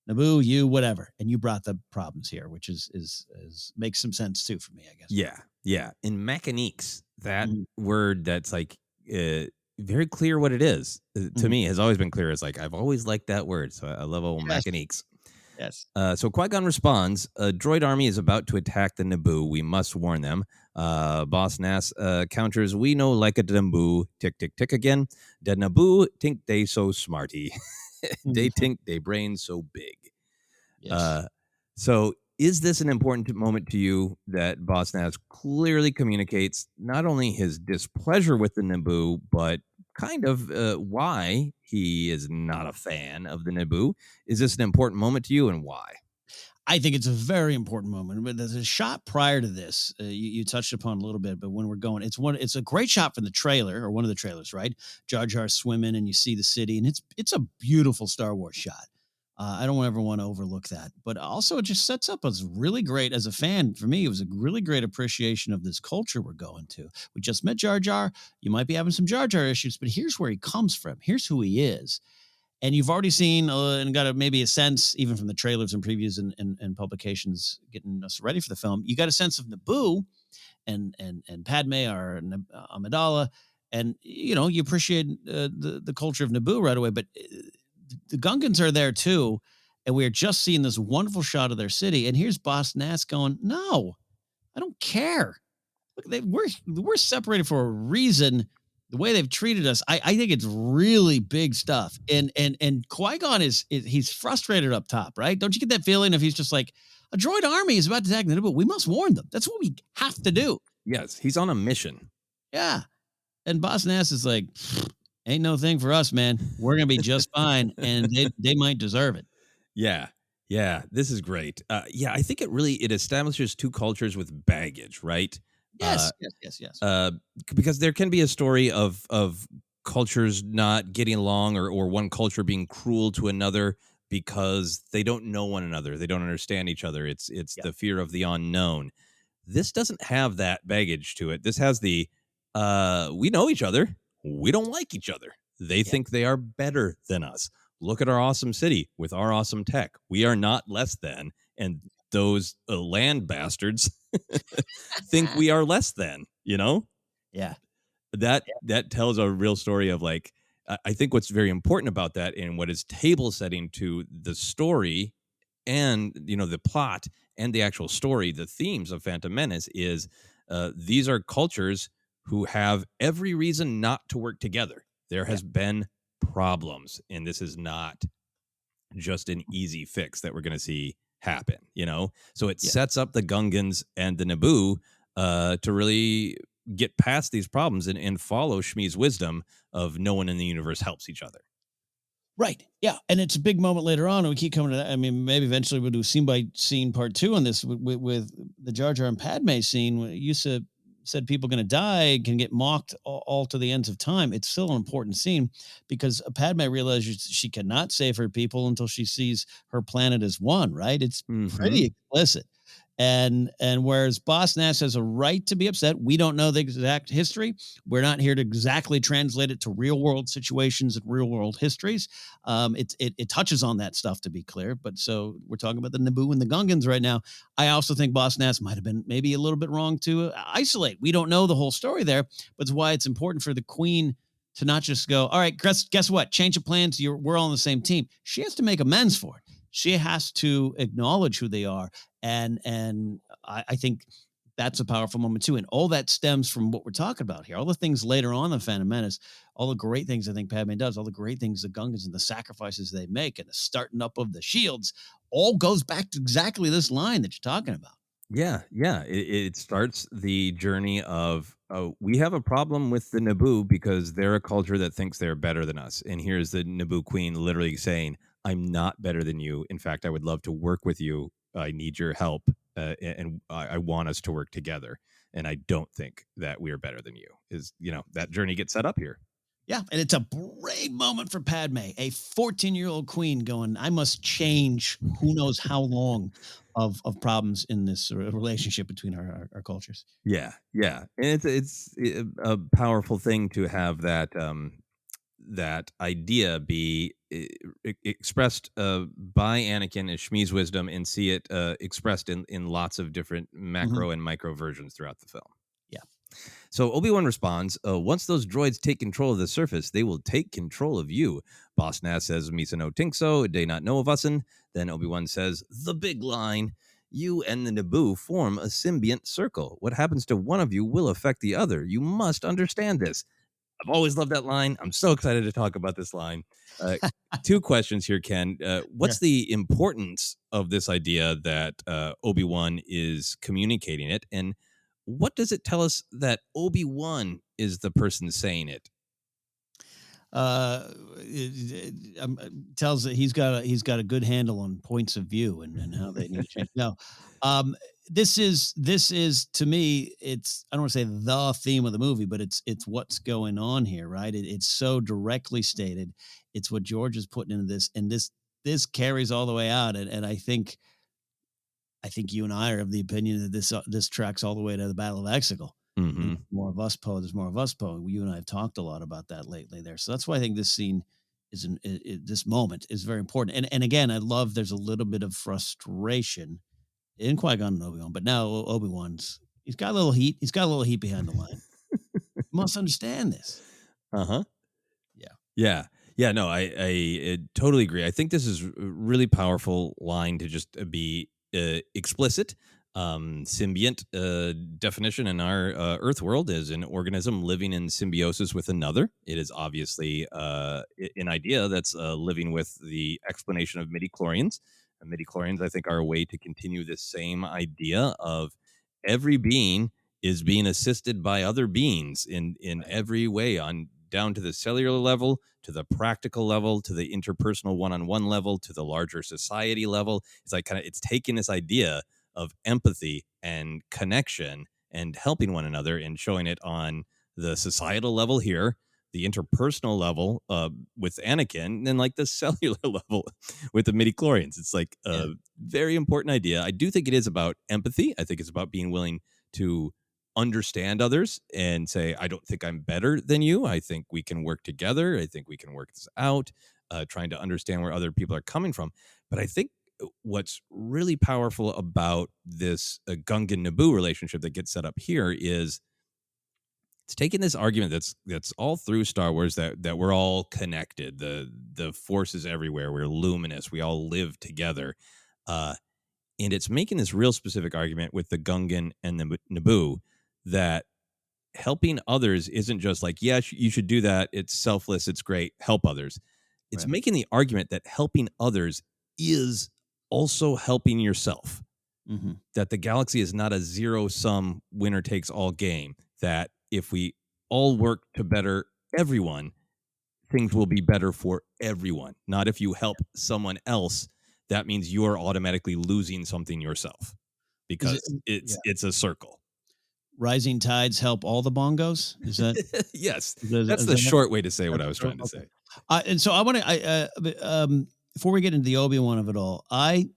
Naboo, you, whatever, and you brought the problems here, which is makes some sense too for me, I guess. Yeah. In mechaniques, that word that's like very clear what it is. To Mhm. me, has always been clear. It's like I've always liked that word, so I love old Yes. mechaniques. Yes. So Qui-Gon responds, a droid army is about to attack the Naboo. We must warn them. Boss Nass counters, we know like a Naboo. Tick, tick, tick again. The Naboo think they so smarty. They Mhm. think they brain so big. Yes. So is this an important moment to you that Boss Nass clearly communicates not only his displeasure with the Naboo, but kind of why he is not a fan of the Naboo? Is this an important moment to you, and why? I think it's a very important moment. But there's a shot prior to this you touched upon a little bit, but when we're going, it's a great shot from the trailer or one of the trailers, right? Jar Jar swimming and you see the city, and it's a beautiful Star Wars shot. I don't ever want to overlook that, but also it just sets up as really great as a fan. For me, it was a really great appreciation of this culture we're going to. We just met Jar Jar. You might be having some Jar Jar issues, but here's where he comes from. Here's who he is. And you've already seen and got maybe a sense, even from the trailers and previews and publications getting us ready for the film, you got a sense of Naboo and Padme or Amidala, and you appreciate the culture of Naboo right away. But the Gungans are there too, and we are just seeing this wonderful shot of their city. And here's Boss Nass going, "No, I don't care. Look, we're separated for a reason. The way they've treated us, I think it's really big stuff." And Qui-Gon is he's frustrated up top, right? Don't you get that feeling if he's just like, a droid army is about to attack the Naboo, we must warn them. That's what we have to do. Yes, he's on a mission. Yeah. And Boss Nass is like, ain't no thing for us, man. We're gonna be just fine, and they might deserve it. Yeah. Yeah, this is great. Yeah, I think it establishes two cultures with baggage, right? Uh, Yes, yes. uh, because there can be a story of cultures not getting along, or one culture being cruel to another because they don't know one another, they don't understand each other. It's Yeah, the fear of the unknown. This doesn't have that baggage to it. This has the we know each other, we don't like each other. They yeah. think they are better than us. Look at our awesome city with our awesome tech. We are not less than, and those land bastards think we are less than. Yeah. That tells a real story of, like, I think what's very important about that, and what is table setting to the story, and the plot and the actual story, the themes of Phantom Menace, is these are cultures who have every reason not to work together. There Yeah. has been problems, and this is not just an easy fix that we're going to see happen. So it Yeah. sets up the Gungans and the Naboo to really get past these problems, and follow Shmi's wisdom of no one in the universe helps each other. Right. Yeah. And it's a big moment later on. And we keep coming to that. I mean, maybe eventually we'll do scene by scene part 2 on this with the Jar Jar and Padme scene. You said people going to die, can get mocked all to the ends of time. It's still an important scene because Padme realizes she cannot save her people until she sees her planet as one, right? It's pretty explicit. And whereas Boss Nass has a right to be upset, we don't know the exact history. We're not here to exactly translate it to real world situations and real world histories. It touches on that stuff, to be clear. But so we're talking about the Naboo and the Gungans right now. I also think Boss Nass might have been maybe a little bit wrong to isolate. We don't know the whole story there, but it's why it's important for the Queen to not just go, all right, guess what? Change of plans. We're all on the same team. She has to make amends for it. She has to acknowledge who they are. And I think that's a powerful moment too. And all that stems from what we're talking about here. All the things later on in Phantom Menace, all the great things I think Padme does, all the great things the Gungans and the sacrifices they make and the starting up of the shields, all goes back to exactly this line that you're talking about. Yeah, yeah. It starts the journey of, we have a problem with the Naboo because they're a culture that thinks they're better than us. And here's the Naboo queen literally saying, I'm not better than you. In fact, I would love to work with you. I need your help. And I want us to work together. And I don't think that we are better than you. That journey gets set up here. Yeah, and it's a brave moment for Padme, a 14-year-old queen going, I must change who knows how long of problems in this relationship between our cultures. Yeah, yeah. And it's a powerful thing to have that idea be expressed by Anakin as Shmi's wisdom, and see it expressed in lots of different macro and micro versions throughout the film. Yeah. So Obi-Wan responds, once those droids take control of the surface, they will take control of you. Boss Nass says, Misa no think so, they not know of usin. Then Obi-Wan says, the big line. You and the Naboo form a symbiont circle. What happens to one of you will affect the other. You must understand this. I've always loved that line. I'm so excited to talk about this line. Two questions here, Ken. What's the importance of this idea that Obi-Wan is communicating it? And what does it tell us that Obi-Wan is the person saying it? Tells that he's got a good handle on points of view and how they need to change. No, this is to me, it's, I don't want to say the theme of the movie, but it's what's going on here, right? It's so directly stated. It's what George is putting into this, and this carries all the way out. And I think you and I are of the opinion that this tracks all the way to the Battle of Exegol. Mm-hmm. More of us Poe. There's more of us Poe. You and I have talked a lot about that lately there. So that's why I think this scene this moment is very important. And again, I love there's a little bit of frustration in Qui-Gon and Obi-Wan, but now Obi-Wan's, he's got a little heat. He's got a little heat behind the line. You must understand this. Uh-huh. Yeah. Yeah. No, I totally agree. I think this is a really powerful line to just be explicit. Symbiont definition in our Earth world is an organism living in symbiosis with another. It is obviously an idea that's living with the explanation of midichlorians. And midichlorians, I think, are a way to continue this same idea of every being is being assisted by other beings in every way, on down to the cellular level, to the practical level, to the interpersonal one-on-one level, to the larger society level. It's like it's taking this idea of empathy and connection and helping one another and showing it on the societal level here, the interpersonal level with Anakin, and like the cellular level with the midichlorians. It's like a very important idea. I do think it is about empathy. I think it's about being willing to understand others and say, I don't think I'm better than you. I think we can work together. I think we can work this out, trying to understand where other people are coming from. But I think what's really powerful about this Gungan Naboo relationship that gets set up here is it's taking this argument that's all through Star Wars, that we're all connected. The Force is everywhere. We're luminous. We all live together. And it's making this real specific argument with the Gungan and the Naboo that helping others isn't just like, yeah, you should do that. It's selfless. It's great. Help others. It's making the argument that helping others is also helping yourself. Mm-hmm. That the galaxy is not a zero-sum winner takes all game. That if we all work to better everyone, things will be better for everyone. Not if you help someone else, that means you're automatically losing something yourself, because it's a circle. Rising tides help all the bongos. Is that? Yes, that's the short way to say what I was trying to say. And so I want to, before we get into the Obi-Wan of it all, in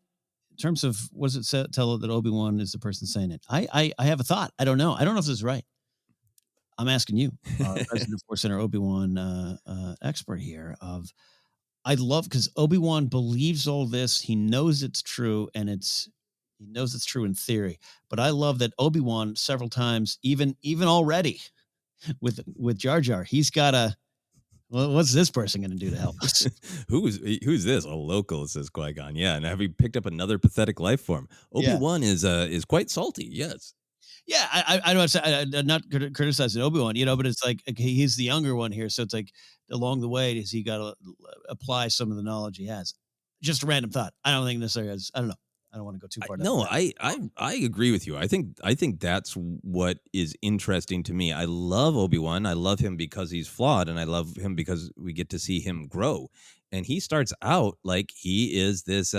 terms of what does it tell that Obi-Wan is the person saying it? I have a thought. I don't know. I don't know if this is right. I'm asking you, President of ForceCenter Obi-Wan expert here. I love, because Obi-Wan believes all this. He knows it's true, and he knows it's true in theory. But I love that Obi-Wan several times, even already with Jar Jar, he's got a, well, what's this person going to do to help us? Who's this? A local, says Qui-Gon. Yeah, and have we picked up another pathetic life form? Obi-Wan is quite salty. Yes. Yeah, I know. I'm not criticizing Obi-Wan, but it's like, he's the younger one here, so it's like along the way, he got to apply some of the knowledge he has. Just a random thought. I don't think necessarily has. I don't know. I don't want to go too far down. No, I agree with you. I think that's what is interesting to me. I love Obi-Wan. I love him because he's flawed, and I love him because we get to see him grow. And he starts out like he is this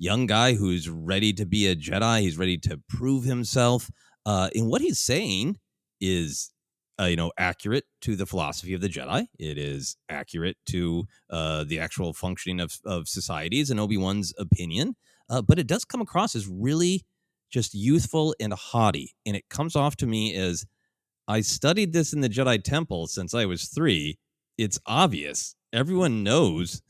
young guy who's ready to be a Jedi. He's ready to prove himself. And what he's saying is, accurate to the philosophy of the Jedi. It is accurate to the actual functioning of societies in Obi-Wan's opinion. But it does come across as really just youthful and haughty. And it comes off to me as, I studied this in the Jedi Temple since I was 3. It's obvious everyone knows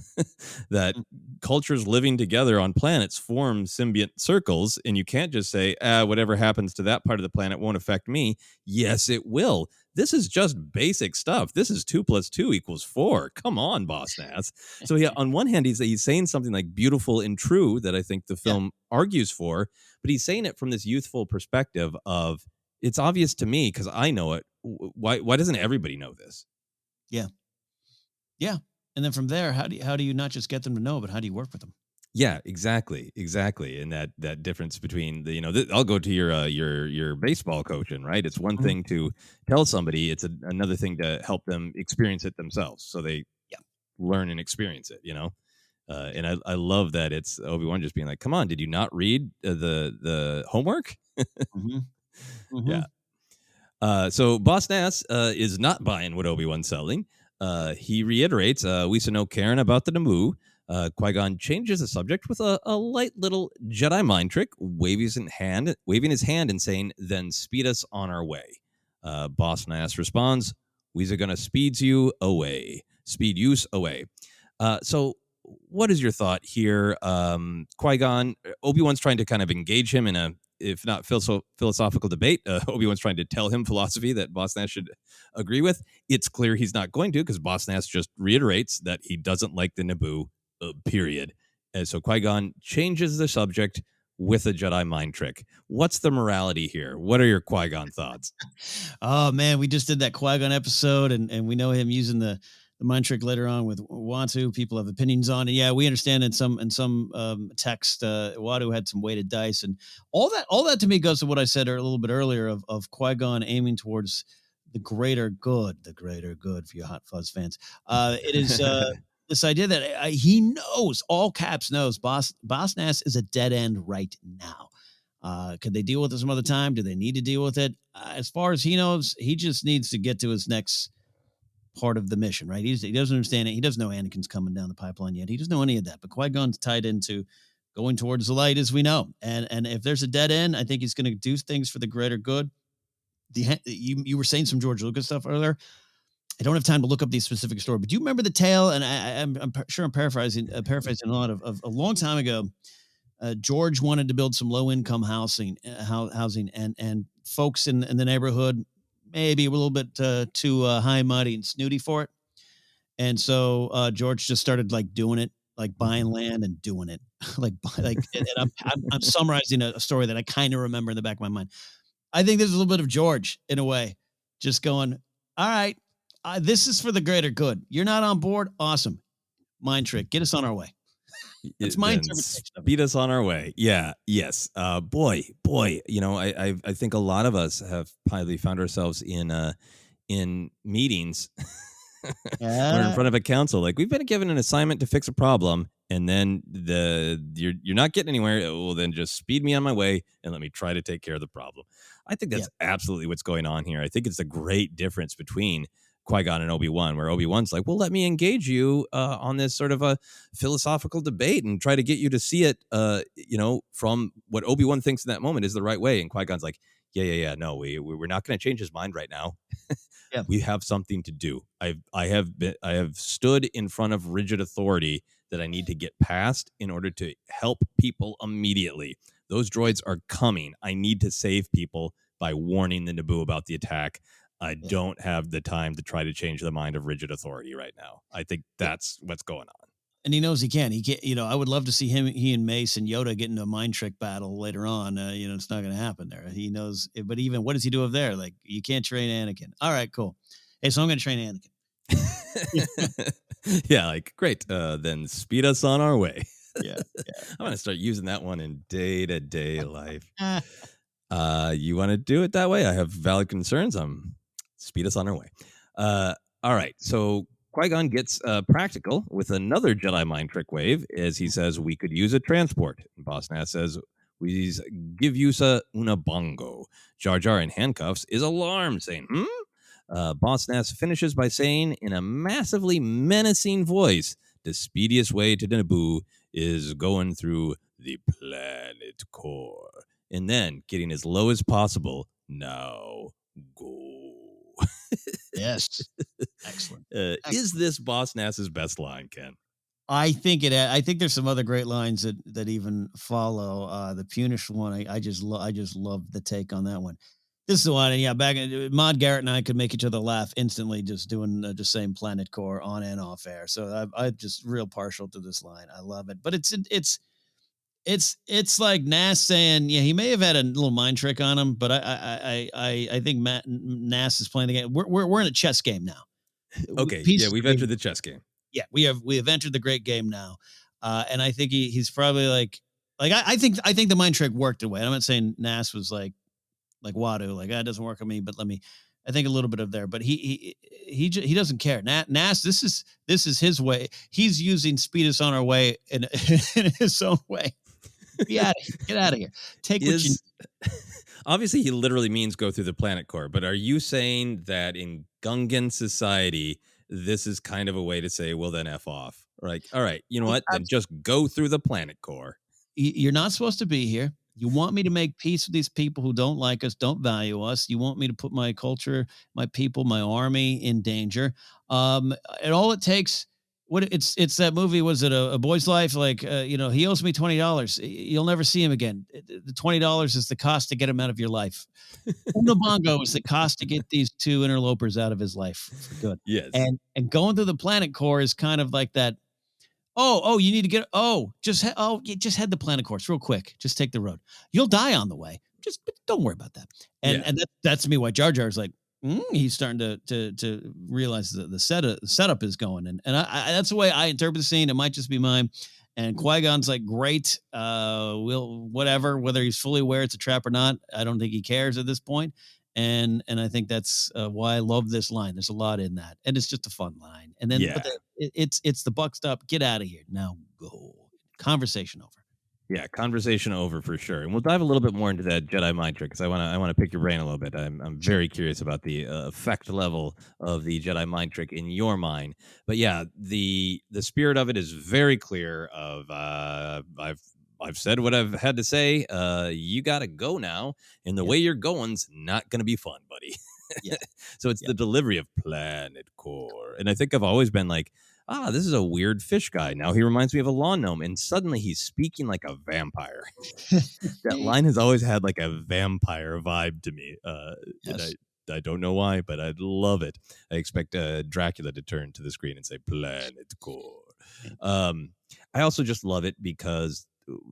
that cultures living together on planets form symbiont circles, and you can't just say, whatever happens to that part of the planet won't affect me. Yes, it will. This is just basic stuff. This is 2 + 2 = 4. Come on, Boss Nass. So yeah, on one hand, he's saying something like beautiful and true that I think the film argues for, but he's saying it from this youthful perspective of, it's obvious to me because I know it. Why doesn't everybody know this? Yeah. Yeah. And then from there, how do you not just get them to know, but how do you work with them? Yeah, exactly. And that difference between I'll go to your baseball coaching, right? It's one thing to tell somebody; it's another thing to help them experience it themselves, so they learn and experience it. And I love that it's Obi-Wan just being like, "Come on, did you not read the homework?" Mm-hmm. Mm-hmm. Yeah. So Boss Nass is not buying what Obi-Wan's selling. He reiterates, we should know Karen about the Naboo. Qui-Gon changes the subject with a light little Jedi mind trick, waving his hand and saying, then speed us on our way. Boss Nass responds, we're going to speed you away. So what is your thought here? Qui-Gon, Obi-Wan's trying to kind of engage him in a, if not philosophical debate, Obi-Wan's trying to tell him philosophy that Boss Nass should agree with. It's clear he's not going to, because Boss Nass just reiterates that he doesn't like the Naboo, period. And so Qui-Gon changes the subject with a Jedi mind trick. What's the morality here? What are your Qui-Gon thoughts? Oh, man, we just did that Qui-Gon episode, and we know him using the mind trick later on with Watu. People have opinions on it. Yeah, we understand in some text, Watu had some weighted dice, and all that to me goes to what I said a little bit earlier of Qui-Gon aiming towards the greater good for you Hot Fuzz fans. It is this idea that he knows, all caps knows, Boss Nass is a dead end right now. Could they deal with it some other time? Do they need to deal with it? As far as he knows, he just needs to get to his next part of the mission, right? He doesn't understand it. He doesn't know Anakin's coming down the pipeline yet. He doesn't know any of that. But Qui-Gon's tied into going towards the light, as we know. And if there's a dead end, I think he's going to do things for the greater good. You were saying some George Lucas stuff earlier. I don't have time to look up the specific story, but do you remember the tale? And I'm sure I'm paraphrasing a lot of a long time ago. George wanted to build some low income housing, and folks in the neighborhood maybe a little bit too high, mighty, and snooty for it. And so George just started like doing it, like buying land and doing it, and I'm summarizing a story that I kind of remember in the back of my mind. I think there's a little bit of George in a way, just going, all right, this is for the greater good. You're not on board. Awesome. Mind trick. Get us on our way. It's my interpretation. Speed us on our way. Yeah. Yes. Boy. I think a lot of us have probably found ourselves in meetings or in front of a council. Like, we've been given an assignment to fix a problem, and then you're not getting anywhere. Well, then just speed me on my way and let me try to take care of the problem. I think that's absolutely what's going on here. I think it's a great difference between Qui-Gon and Obi-Wan, where Obi-Wan's like, well, let me engage you on this sort of a philosophical debate and try to get you to see it, from what Obi-Wan thinks in that moment is the right way. And Qui-Gon's like, yeah. No, we're not going to change his mind right now. Yeah. We have something to do. I have stood in front of rigid authority that I need to get past in order to help people immediately. Those droids are coming. I need to save people by warning the Naboo about the attack. I don't have the time to try to change the mind of rigid authority right now. I think that's what's going on. And he knows he can. I would love to see he and Mace and Yoda get into a mind trick battle later on. It's not going to happen there. He knows, but even what does he do over there? Like, you can't train Anakin. All right, cool. Hey, so I'm going to train Anakin. Yeah, like, great. Then speed us on our way. Yeah. I'm going to start using that one in day-to-day life. You want to do it that way? I have valid concerns. Speed us on our way. All right. So Qui-Gon gets practical with another Jedi mind trick wave, as he says, we could use a transport. And Boss Nass says, we give use una bongo. Jar Jar in handcuffs is alarmed, saying, Boss Nass finishes by saying in a massively menacing voice, the speediest way to Naboo is going through the planet core. And then getting as low as possible. Now go. Yes. Excellent. Is this Boss Nass's best line, Ken? I think there's some other great lines that even follow. The Punish one, I just love the take on that one. This is the one, and yeah, back Maude Garrett and I could make each other laugh instantly just doing just saying Planet Core on and off air. So I'm just real partial to this line. I love it, but it's like Nass saying, yeah, he may have had a little mind trick on him, but I think Nass is playing the game. We're in a chess game now. Okay, we've entered the chess game. Yeah, we have entered the great game now, and I think he's probably like I think the mind trick worked away. I'm not saying Nass was like Wadu, like that doesn't work on me, but I think a little bit of there, but he doesn't care. Nass, this is his way. He's using speed us on our way in his own way. Get out of here. Take what you. Obviously, he literally means go through the planet core. But are you saying that in Gungan society, this is kind of a way to say, well, then F off? Like, all right, you know what? Then just go through the planet core. You're not supposed to be here. You want me to make peace with these people who don't like us, don't value us. You want me to put my culture, my people, my army in danger. And all it takes, it's that movie, was it A Boy's Life? Like, he owes me $20. You'll never see him again. The $20 is the cost to get him out of your life. Uno Bongo is the cost to get these two interlopers out of his life for good. Yes. And going through the planet core is kind of like that. You need to get. Just head the planet course real quick. Just take the road. You'll die on the way. Just don't worry about that. And that's to me why Jar Jar's like, he's starting to realize that the setup is going. And I that's the way I interpret the scene. It might just be mine. And Qui-Gon's like, great. Whether he's fully aware it's a trap or not, I don't think he cares at this point. And I think that's why I love this line. There's a lot in that, and it's just a fun line. And then it's the buck stop. Get out of here now. Go. Conversation over. Yeah, conversation over for sure. And we'll dive a little bit more into that Jedi mind trick because I want to pick your brain a little bit. I'm very curious about the effect level of the Jedi mind trick in your mind. But yeah, the spirit of it is very clear. I've said what I've had to say. You got to go now, and the way you're going's not going to be fun, buddy. So it's the delivery of Planet Core. And I think I've always been like, this is a weird fish guy. Now he reminds me of a lawn gnome, and suddenly he's speaking like a vampire. That line has always had like a vampire vibe to me. Yes. I don't know why, but I love it. I expect Dracula to turn to the screen and say, Planet Core. I also just love it because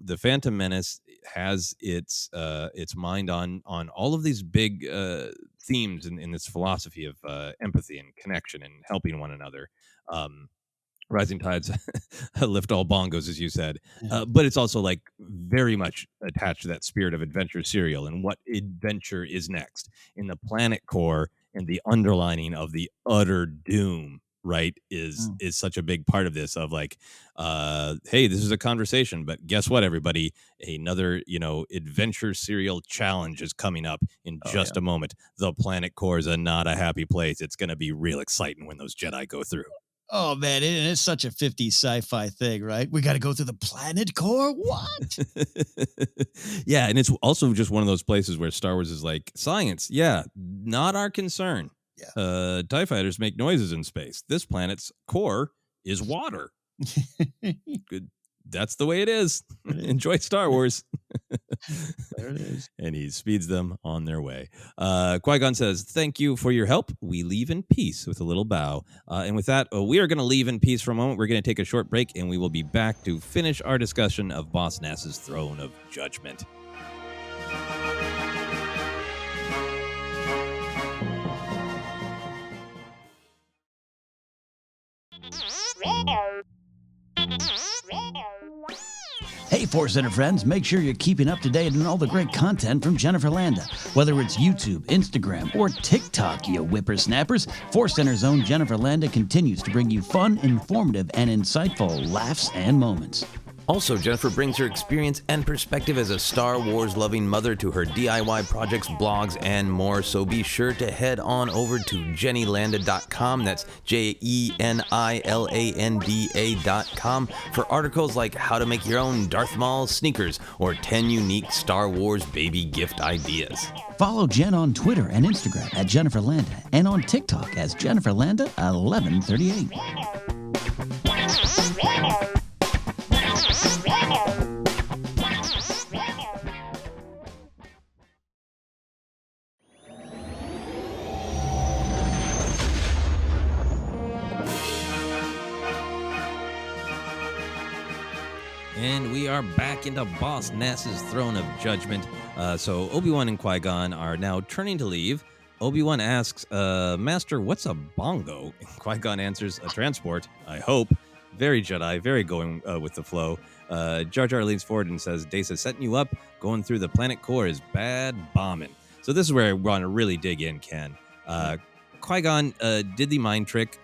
the Phantom Menace has its mind on all of these big themes in this philosophy of empathy and connection and helping one another. Rising tides lift all bongos, as you said. But it's also like very much attached to that spirit of adventure serial and what adventure is next in the planet core, and the underlining of the utter doom, right, is such a big part of this of like, hey, this is a conversation, but guess what, everybody? Another, adventure serial challenge is coming up in just a moment. The planet core is not a happy place. It's going to be real exciting when those Jedi go through. Oh, man, it's such a 50s sci-fi thing, right? We got to go through the planet core? What? Yeah, and it's also just one of those places where Star Wars is like, science, not our concern. Yeah. TIE fighters make noises in space. This planet's core is water. Good. That's the way it is. Enjoy Star Wars. There it is. And he speeds them on their way. Qui-Gon says, thank you for your help. We leave in peace, with a little bow. And with that, we are going to leave in peace for a moment. We're going to take a short break, and we will be back to finish our discussion of Boss Nass's Throne of Judgment. Hey, ForceCenter friends, make sure you're keeping up to date on all the great content from Jennifer Landa. Whether it's YouTube, Instagram, or TikTok, you whippersnappers, ForceCenter's own Jennifer Landa continues to bring you fun, informative, and insightful laughs and moments. Also, Jennifer brings her experience and perspective as a Star Wars-loving mother to her DIY projects, blogs, and more. So be sure to head on over to JennyLanda.com. That's JennyLanda.com for articles like how to make your own Darth Maul sneakers or 10 unique Star Wars baby gift ideas. Follow Jen on Twitter and Instagram at Jennifer Landa and on TikTok as Jennifer Landa 1138. And we are back into Boss Nass's Throne of Judgment. So Obi-Wan and Qui-Gon are now turning to leave. Obi-Wan asks, Master, what's a bongo? Qui-Gon answers, a transport, I hope. Very Jedi, very going with the flow. Jar Jar leans forward and says, Dasa setting you up. Going through the planet core is bad bombing. So this is where I want to really dig in, Ken. Qui-Gon did the mind trick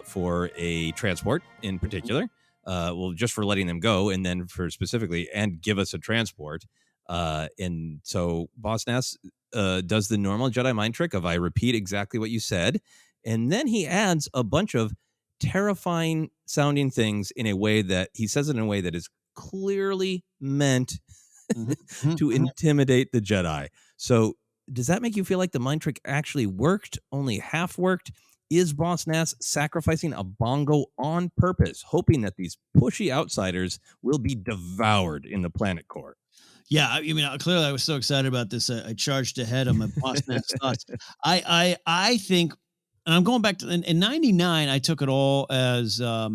for a transport in particular. Well, just for letting them go, and then for specifically, and give us a transport. And so Boss Nass does the normal Jedi mind trick of I repeat exactly what you said, and then he adds a bunch of terrifying sounding things in a way that he says it in a way that is clearly meant to intimidate the Jedi. So does that make you feel like the mind trick actually worked, only half worked? Is Boss Nass sacrificing a bongo on purpose, hoping that these pushy outsiders will be devoured in the planet core? Yeah, I mean, clearly I was so excited about this. I charged ahead on my Boss Nass thoughts. I think, and I'm going back to in '99. I took it all as I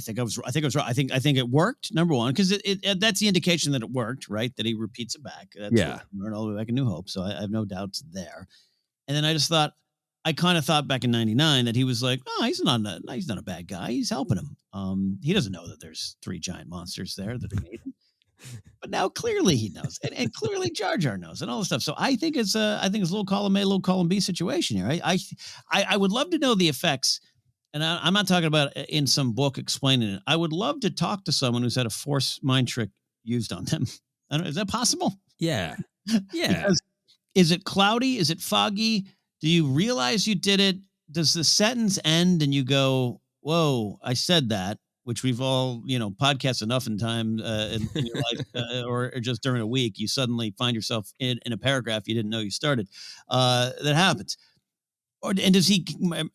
think I was right. I think it worked. Number one, because it that's the indication that it worked, right? That he repeats it back. That's what we learned all the way back in New Hope. So I have no doubts there. And then I kind of thought back in '99 that he was like, oh, he's not a bad guy. He's helping him. He doesn't know that there's 3 giant monsters there that are made him. But now clearly he knows, and clearly Jar Jar knows, and all this stuff. So I think it's a little column A, little column B situation here. I would love to know the effects, and I'm not talking about in some book explaining it. I would love to talk to someone who's had a Force mind trick used on them. I don't know, is that possible? Yeah. Because is it cloudy? Is it foggy? Do you realize you did it? Does the sentence end and you go, whoa, I said that, which we've all, podcast enough in time in your life or just during a week, you suddenly find yourself in a paragraph you didn't know you started. That happens. And does he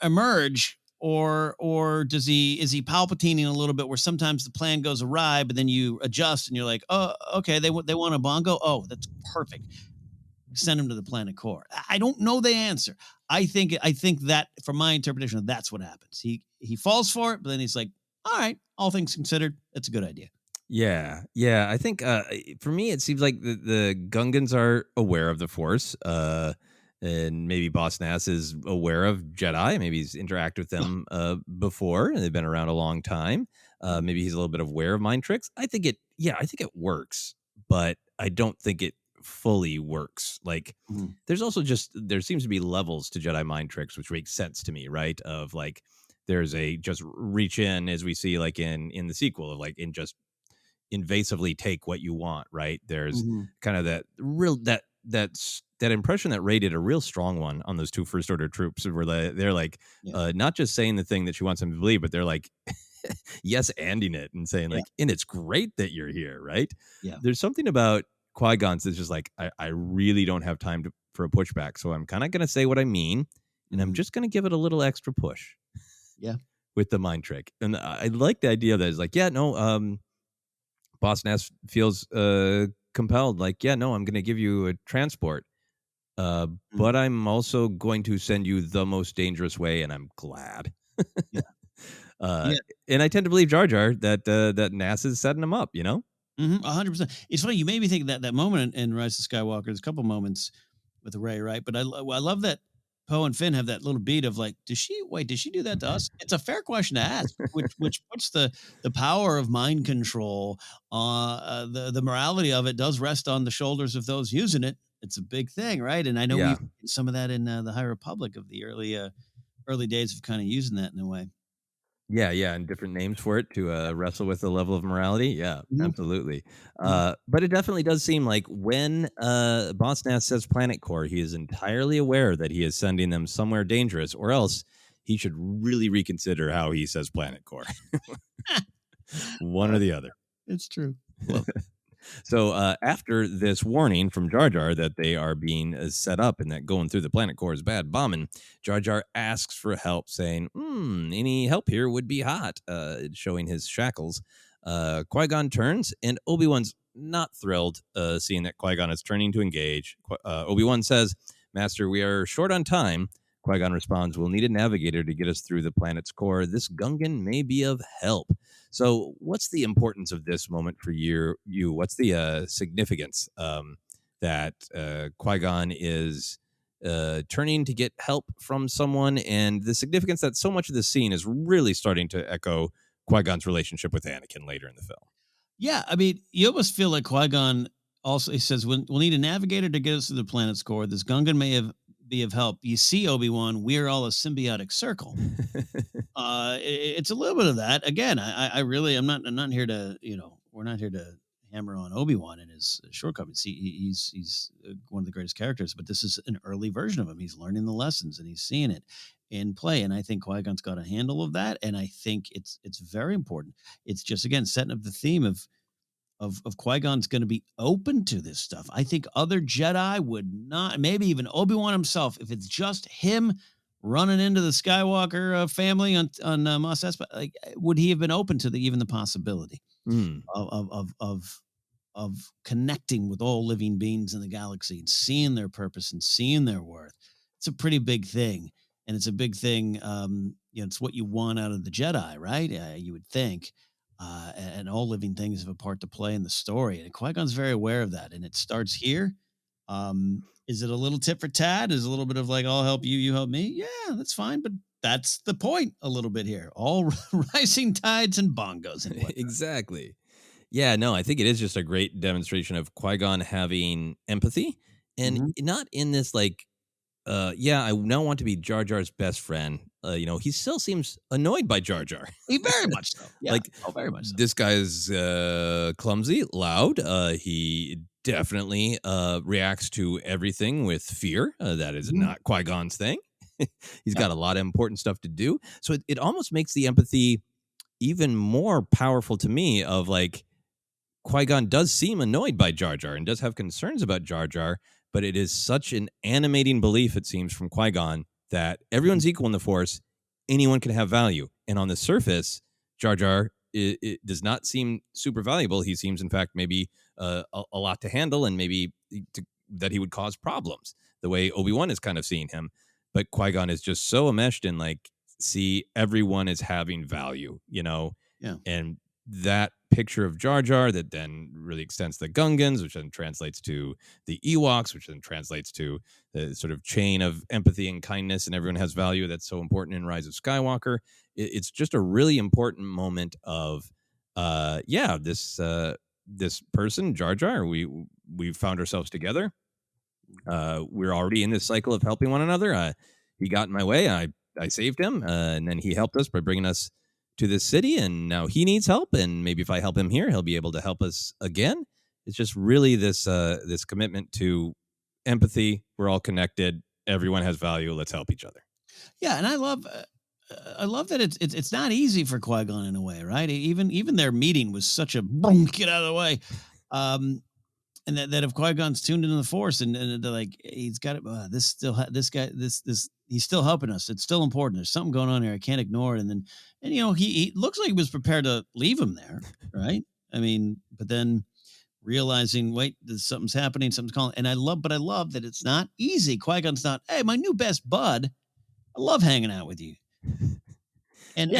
emerge or is he palpatining a little bit where sometimes the plan goes awry, but then you adjust and you're like, oh, okay, they want a bongo. Oh, that's perfect. Send him to the planet core. I don't know the answer. I think that from my interpretation, that's what happens. He falls for it, but then he's like, all right, all things considered, that's a good idea. Yeah. I think for me, it seems like the Gungans are aware of the Force, and maybe Boss Nass is aware of Jedi. Maybe he's interacted with them before, and they've been around a long time. Maybe he's a little bit aware of mind tricks. I think it works, but I don't think it fully works. Like there's also there seems to be levels to Jedi mind tricks, which makes sense to me, right? Of like there's a just reach in, as we see like in the sequel, of like in just invasively take what you want, right? There's kind of that real that impression that Rey did a real strong one on those 2 First Order troops, where they're like not just saying the thing that she wants them to believe, but they're like yes anding it and saying like, and it's great that you're here, right? There's something about Qui-Gon's is just like, I really don't have time for a pushback, so I'm kind of going to say what I mean, and I'm just going to give it a little extra push. With the mind trick. And I like the idea that it's like, Boss Nass feels compelled, like, I'm going to give you a transport, but I'm also going to send you the most dangerous way, and I'm glad. And I tend to believe Jar Jar that Nass is setting him up, 100%. It's funny, you made me think that moment in Rise of Skywalker. There's a couple moments with Rey, right? But I love that Poe and Finn have that little beat of like, did she do that to us? It's a fair question to ask, which puts the power of mind control, the morality of it does rest on the shoulders of those using it. It's a big thing, right? And I know we've seen some of that in the High Republic of the early days of kind of using that in a way. Yeah, and different names for it to wrestle with the level of morality. Yeah, absolutely. But it definitely does seem like when Boss Nass says planet core, he is entirely aware that he is sending them somewhere dangerous, or else he should really reconsider how he says planet core. One or the other. It's true. Love it. So after this warning from Jar Jar that they are being set up and that going through the planet core is bad bombing, Jar Jar asks for help, saying, any help here would be hot, showing his shackles. Qui-Gon turns, and Obi-Wan's not thrilled seeing that Qui-Gon is turning to engage. Obi-Wan says, Master, we are short on time. Qui-Gon responds, we'll need a navigator to get us through the planet's core. This Gungan may be of help. So what's the importance of this moment for you? What's the significance that Qui-Gon is turning to get help from someone, and the significance that so much of this scene is really starting to echo Qui-Gon's relationship with Anakin later in the film? Yeah, I mean, you almost feel like Qui-Gon also, he says, we'll need a navigator to get us to the planet's core. This Gungan may be of help. You see, Obi-Wan, we're all a symbiotic circle. It's a little bit of that. Again, I really, I'm not here to, we're not here to hammer on Obi-Wan and his shortcomings. He's one of the greatest characters, but this is an early version of him. He's learning the lessons and he's seeing it in play. And I think Qui-Gon's got a handle of that. And I think it's very important. It's just, again, setting up the theme of Qui-Gon's going to be open to this stuff. I think other Jedi would not, maybe even Obi-Wan himself, if it's just him running into the Skywalker family on Mos Espa, like, would he have been open to even the possibility of connecting with all living beings in the galaxy and seeing their purpose and seeing their worth? It's a pretty big thing, and it's a big thing. It's what you want out of the Jedi, right? You would think. And all living things have a part to play in the story. And Qui-Gon's very aware of that. And it starts here. Is it a little tit for tat? Is it a little bit of like, I'll help you, you help me? Yeah, that's fine. But that's the point a little bit here. All rising tides and bongos. And whatnot. Exactly. Yeah, no, I think it is just a great demonstration of Qui-Gon having empathy, and not in this like, I now want to be Jar Jar's best friend. He still seems annoyed by Jar Jar. He very much so. Yeah, like, very much so. This guy's clumsy, loud. He definitely reacts to everything with fear. That is not Qui-Gon's thing. He's got a lot of important stuff to do. So it almost makes the empathy even more powerful to me of like, Qui-Gon does seem annoyed by Jar Jar and does have concerns about Jar Jar, but it is such an animating belief, it seems, from Qui-Gon that everyone's equal in the Force, anyone can have value. And on the surface, Jar Jar it does not seem super valuable. He seems, in fact, maybe a lot to handle, and maybe that he would cause problems, the way Obi-Wan is kind of seeing him. But Qui-Gon is just so enmeshed in like, see, everyone is having value, Yeah. And that picture of Jar Jar that then really extends to the Gungans, which then translates to the Ewoks, which then translates to the sort of chain of empathy and kindness, and everyone has value that's so important in Rise of Skywalker. It's just a really important moment of, this person, Jar Jar, we found ourselves together. We're already in this cycle of helping one another. He got in my way. I saved him, and then he helped us by bringing us to this city, and now he needs help, and maybe if I help him here, he'll be able to help us again. It's just really this commitment to empathy. We're all connected. Everyone has value. Let's help each other. Yeah, and I love that it's not easy for Qui-Gon in a way, right? Even their meeting was such a boom, get out of the way. And that if Qui-Gon's tuned into the Force and they're like, he's got it. This guy, he's still helping us. It's still important. There's something going on here. I can't ignore it. And he looks like he was prepared to leave him there, right? I mean, but then realizing, wait, something's happening, something's calling. And I love that it's not easy. Qui-Gon's not, hey, my new best bud, I love hanging out with you. And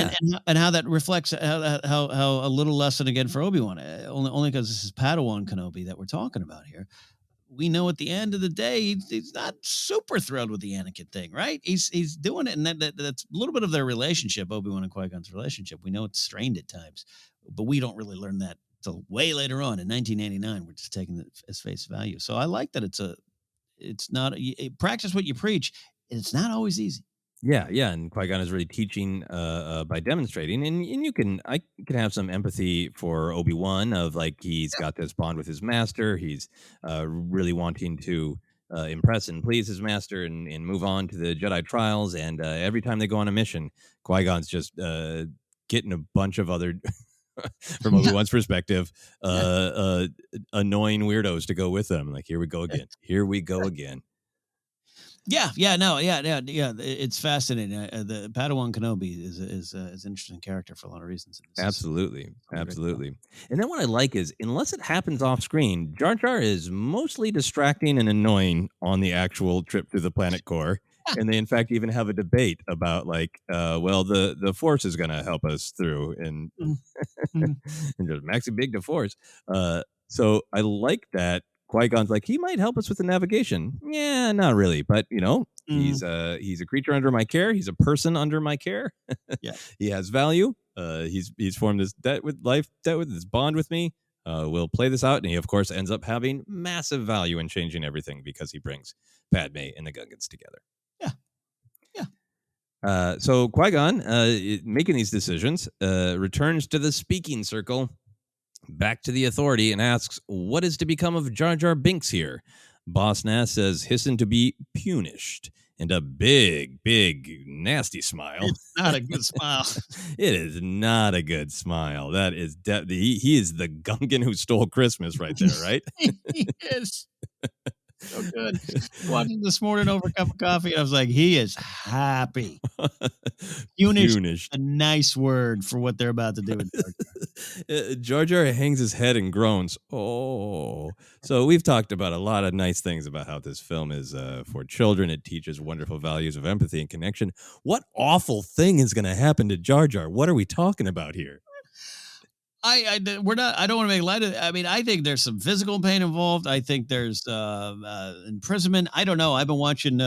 how that reflects how a little lesson again for Obi-Wan, only because this is Padawan Kenobi that we're talking about here. We know at the end of the day he's not super thrilled with the Anakin thing, right? He's doing it, and that's a little bit of their relationship, Obi-Wan and Qui-Gon's relationship. We know it's strained at times, but we don't really learn that till way later on in 1989. We're just taking it as face value. So I like that it's not practice what you preach, and it's not always easy. Yeah, and Qui-Gon is really teaching by demonstrating, and I can have some empathy for Obi-Wan of like he's got this bond with his master. He's really wanting to impress and please his master and move on to the Jedi trials. And every time they go on a mission, Qui-Gon's just getting a bunch of other from Obi-Wan's perspective, annoying weirdos to go with them. Like, here we go again. Here we go again. Yeah. It's fascinating. The Padawan Kenobi is an interesting character for a lot of reasons. Absolutely. And then what I like is, unless it happens off screen, Jar Jar is mostly distracting and annoying on the actual trip to the planet core. And they, in fact, even have a debate about, like, the Force is going to help us through, and and just maxi big the Force. So I like that Qui-Gon's like, he might help us with the navigation. Yeah, not really, but he's a creature under my care. He's a person under my care. Yeah. He has value. He's formed this debt with this bond with me. We'll play this out, and he of course ends up having massive value in changing everything because he brings Padme and the Gungans together. So Qui-Gon, making these decisions, returns to the speaking circle, back to the Authority, and asks, what is to become of Jar Jar Binks here? Boss Nass says, hissin to be punished, and a big, nasty smile. It's not a good smile. It is not a good smile. That is he is the Gungan who stole Christmas right there, right? He is. So good. Watching this morning over a cup of coffee, and I was like, he is happy. Punished. A nice word for what they're about to do with Jar Jar. Jar Jar hangs his head and groans. Oh. So we've talked about a lot of nice things about how this film is for children. It teaches wonderful values of empathy and connection. What awful thing is going to happen to Jar Jar? What are we talking about here? I don't want to make light of it. I mean, I think there's some physical pain involved. I think there's imprisonment. I don't know. I've been watching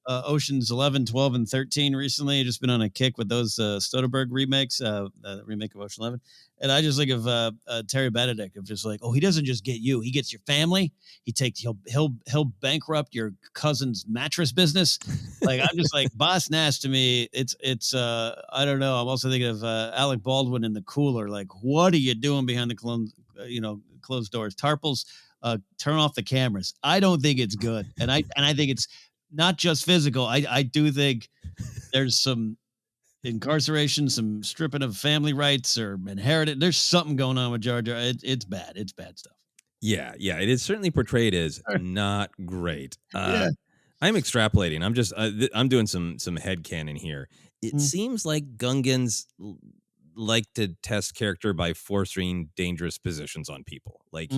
Oceans 11, 12, and 13 recently. I've just been on a kick with those Soderbergh remakes, the remake of Ocean 11. And I just think of Terry Benedict, of just like, oh, he doesn't just get you. He gets your family. He'll bankrupt your cousin's mattress business. Like, I'm just like, Boss Nass to me, it's I don't know. I'm also thinking of Alec Baldwin in The Cooler. Like, what are you doing behind the closed doors? Tarples, turn off the cameras. I don't think it's good. And I think it's not just physical. I do think there's some incarceration, some stripping of family rights or inherited. There's something going on with Jar Jar. It's bad. It's bad stuff. Yeah. It is certainly portrayed as not great. I'm extrapolating. I'm doing some headcanon here. It seems like Gungans like to test character by forcing dangerous positions on people. Like,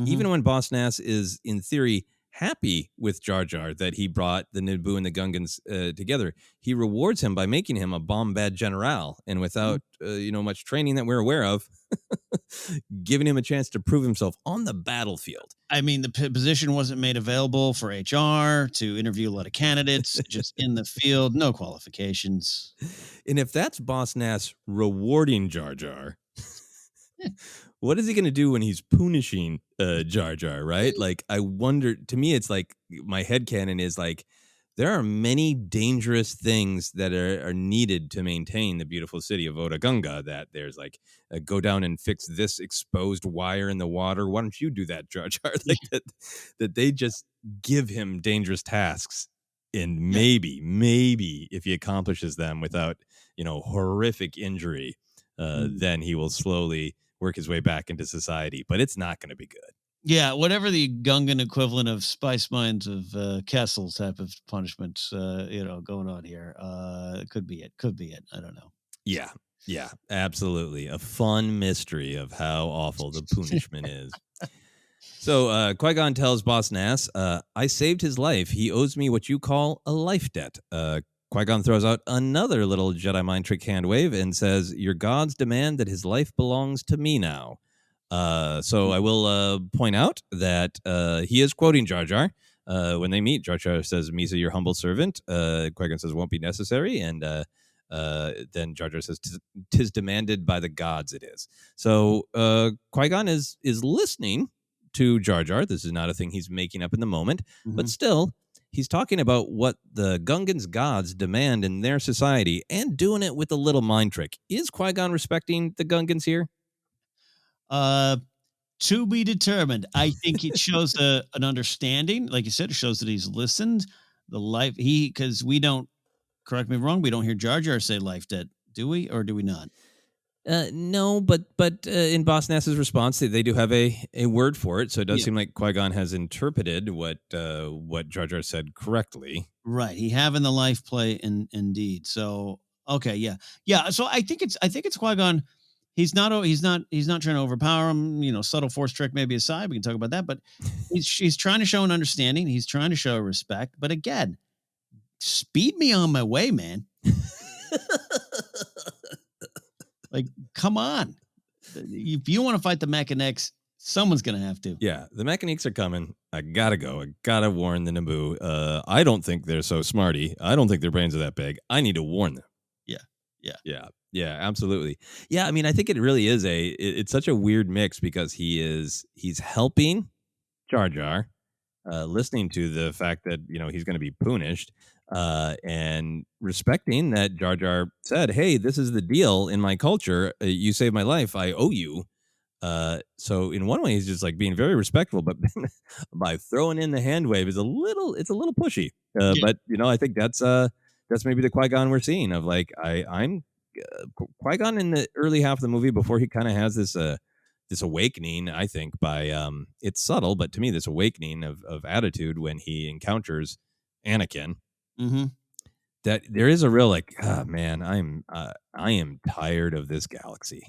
even when Boss Nass is, in theory, happy with Jar Jar that he brought the Naboo and the Gungans together, he rewards him by making him a Bombad General, and without much training that we're aware of, giving him a chance to prove himself on the battlefield. I mean, the position wasn't made available for HR to interview a lot of candidates, just in the field, no qualifications. And if that's Boss Nass rewarding Jar Jar, what is he going to do when he's punishing Jar Jar, right? Like, I wonder, to me, it's like, my headcanon is like, there are many dangerous things that are needed to maintain the beautiful city of Oda Gunga, that there's like, go down and fix this exposed wire in the water. Why don't you do that, Jar Jar? Like, that they just give him dangerous tasks. And maybe if he accomplishes them without, horrific injury, then he will slowly work his way back into society. But it's not going to be good. Yeah, whatever the Gungan equivalent of Spice Mines of Kessel type of punishments, going on here. Could be it. I don't know. Yeah, absolutely. A fun mystery of how awful the punishment is. So Qui-Gon tells Boss Nass, I saved his life. He owes me what you call a life debt. Qui-Gon throws out another little Jedi mind trick hand wave and says, your gods demand that his life belongs to me now. So I will point out that he is quoting Jar Jar. When they meet, Jar Jar says, Misa, your humble servant. Qui-Gon says, won't be necessary. And then Jar Jar says, tis demanded by the gods it is. So Qui-Gon is listening to Jar Jar. This is not a thing he's making up in the moment. But still, he's talking about what the Gungan's gods demand in their society and doing it with a little mind trick. Is Qui-Gon respecting the Gungans here? To be determined. I think it shows an understanding. Like you said, it shows that he's listened. Because we don't, correct me if I'm wrong, we don't hear Jar Jar say life debt, do we? Or do we not? No, but in Boss Nass's response, they do have a word for it, so it does Yeah. seem like Qui-Gon has interpreted what Jar Jar said correctly. Right. He having the life play indeed. So okay, yeah. Yeah. So I think it's Qui-Gon. He's not trying to overpower him, subtle force trick maybe aside. We can talk about that, but she's trying to show an understanding. He's trying to show respect. But again, speed me on my way, man. Like, come on. If you want to fight the Mechanics, someone's gonna have to. Yeah, the mechanics are coming. I gotta go. I gotta warn the Naboo. I don't think they're so smarty. I don't think their brains are that big. I need to warn them. Yeah. Yeah. Yeah, absolutely. Yeah, I mean, I think it really is it's such a weird mix because he's helping Jar Jar, listening to the fact that he's going to be punished, and respecting that Jar Jar said, "Hey, this is the deal in my culture. You saved my life. I owe you." So in one way, he's just like being very respectful, but by throwing in the hand wave it's a little pushy. Yeah. But I think that's maybe the Qui-Gon we're seeing of like I'm Qui-Gon in the early half of the movie before he kind of has this awakening. I think by it's subtle, but to me this awakening of attitude when he encounters Anakin. Mm-hmm. That there is a real like, oh, man, I am tired of this galaxy.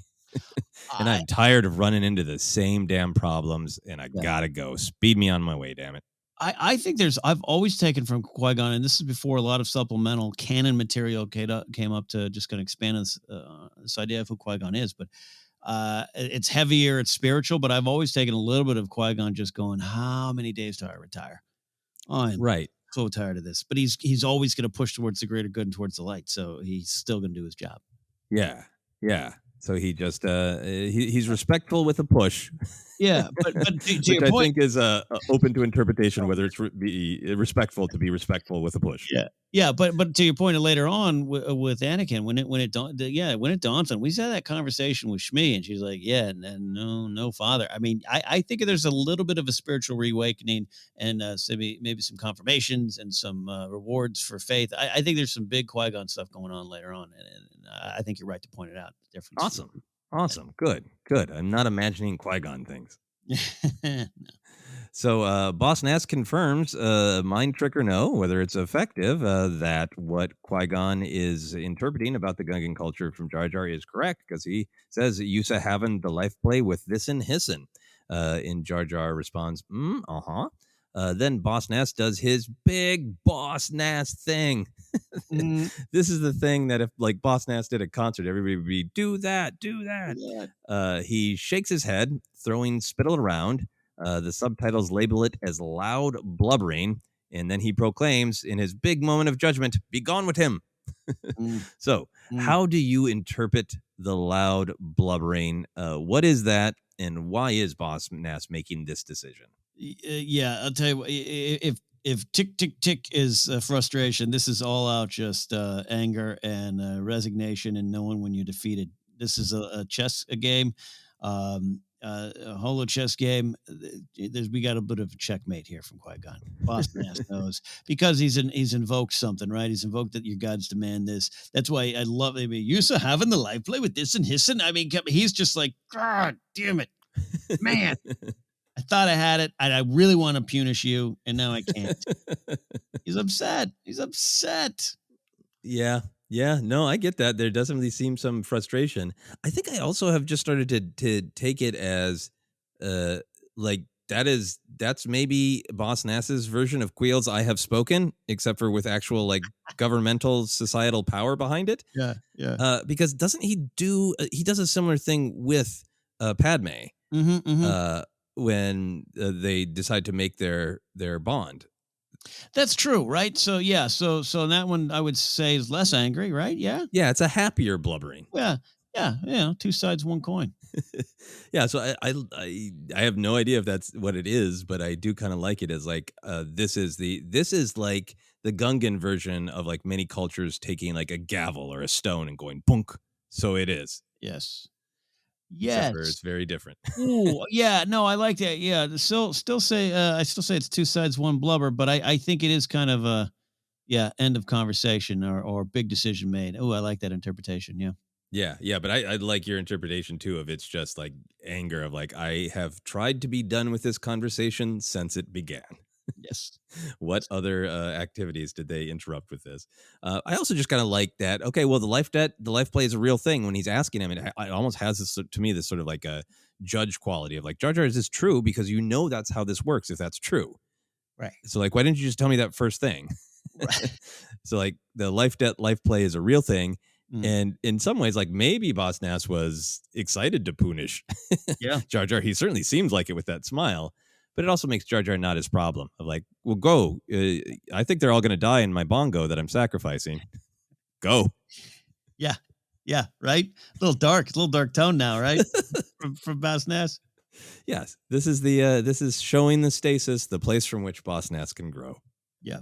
And I'm tired of running into the same damn problems, and I gotta go. Speed me on my way, damn it. I think I've always taken from Qui-Gon, and this is before a lot of supplemental canon material came up to just kind of expand this idea of who Qui-Gon is. But it's heavier, it's spiritual, but I've always taken a little bit of Qui-Gon just going, how many days till I retire? I'm Right. so tired of this. But he's always going to push towards the greater good and towards the light, so he's still going to do his job. Yeah. So he just he's respectful with a push. Yeah, but to which your I point, think is open to interpretation, whether it's be respectful to be respectful with a push. yeah, but to your point later on with Anakin, when it dawns on, we had that conversation with Shmi, and she's like, yeah, and no father. I mean, I think there's a little bit of a spiritual reawakening, and maybe some confirmations and some rewards for faith. I think there's some big Qui-Gon stuff going on later on, and I think you're right to point it out. The difference. Awesome. Good. I'm not imagining Qui-Gon things. No. So Boss Nass confirms, mind trick or no, whether it's effective, that what Qui-Gon is interpreting about the Gungan culture from Jar Jar is correct, because he says Yusa having the life play with this and hissin. And Jar Jar responds, then Boss Nass does his big Boss Nass thing. This is the thing that if like Boss Nass did a concert, everybody would be, do that. He shakes his head, throwing spittle around. The subtitles label it as loud blubbering, and then he proclaims in his big moment of judgment, be gone with him. So how do you interpret the loud blubbering? What is that, and why is Boss Nass making this decision? Yeah, I'll tell you what, if tick tick tick is frustration, this is all out just anger and resignation and knowing when you're defeated. This is a chess game, a holo chess game. We got a bit of a checkmate here from Qui-Gon. Boss Nass knows, because he's invoked something, right? He's invoked that your gods demand this. That's why I love. I mean, Yusa having the life play with this and hissin. I mean, he's just like, God damn it, man. I thought I had it, and I really want to punish you, and now I can't. He's upset. Yeah. No, I get that. There definitely seems some frustration. I think I also have just started to take it as, like that's maybe Boss Nass's version of Queel's "I have spoken," except for with actual like governmental societal power behind it. Yeah. Because doesn't he do? He does a similar thing with Padme. When they decide to make their bond. That's true, right? So yeah, so that one I would say is less angry, right? Yeah, it's a happier blubbering. Yeah, two sides, one coin. Yeah, so I have no idea if that's what it is, but I do kind of like it as like this is like the Gungan version of like many cultures taking like a gavel or a stone and going bunk. So it is. Yes. It's very different. Ooh, yeah, no, I like that. Yeah, still say I still say it's two sides, one blubber, but I think it is kind of a end of conversation or big decision made. Oh, I like that interpretation. Yeah. Yeah, but I like your interpretation too of it's just like anger of like I have tried to be done with this conversation since it began. Yes. What other activities did they interrupt with this? I also just kind of like that. Okay, well, the life debt, the life play is a real thing. When he's asking him, it almost has this to me this sort of like a judge quality of like Jar Jar, is this true? Because you know that's how this works. If that's true, Right. so like, why didn't you just tell me that first thing? Right. So like the life debt, life play is a real thing. Mm. And in some ways, like maybe Boss Nass was excited to punish Yeah. Jar Jar. He certainly seems like it with that smile, but it also makes Jar Jar not his problem. Of like, well, go. I think they're all going to die in my bongo that I'm sacrificing. Go. Yeah. Yeah. Right. A little dark tone now, right? from Boss Nass. Yes, this is showing the stasis, the place from which Boss Nass can grow. Yeah.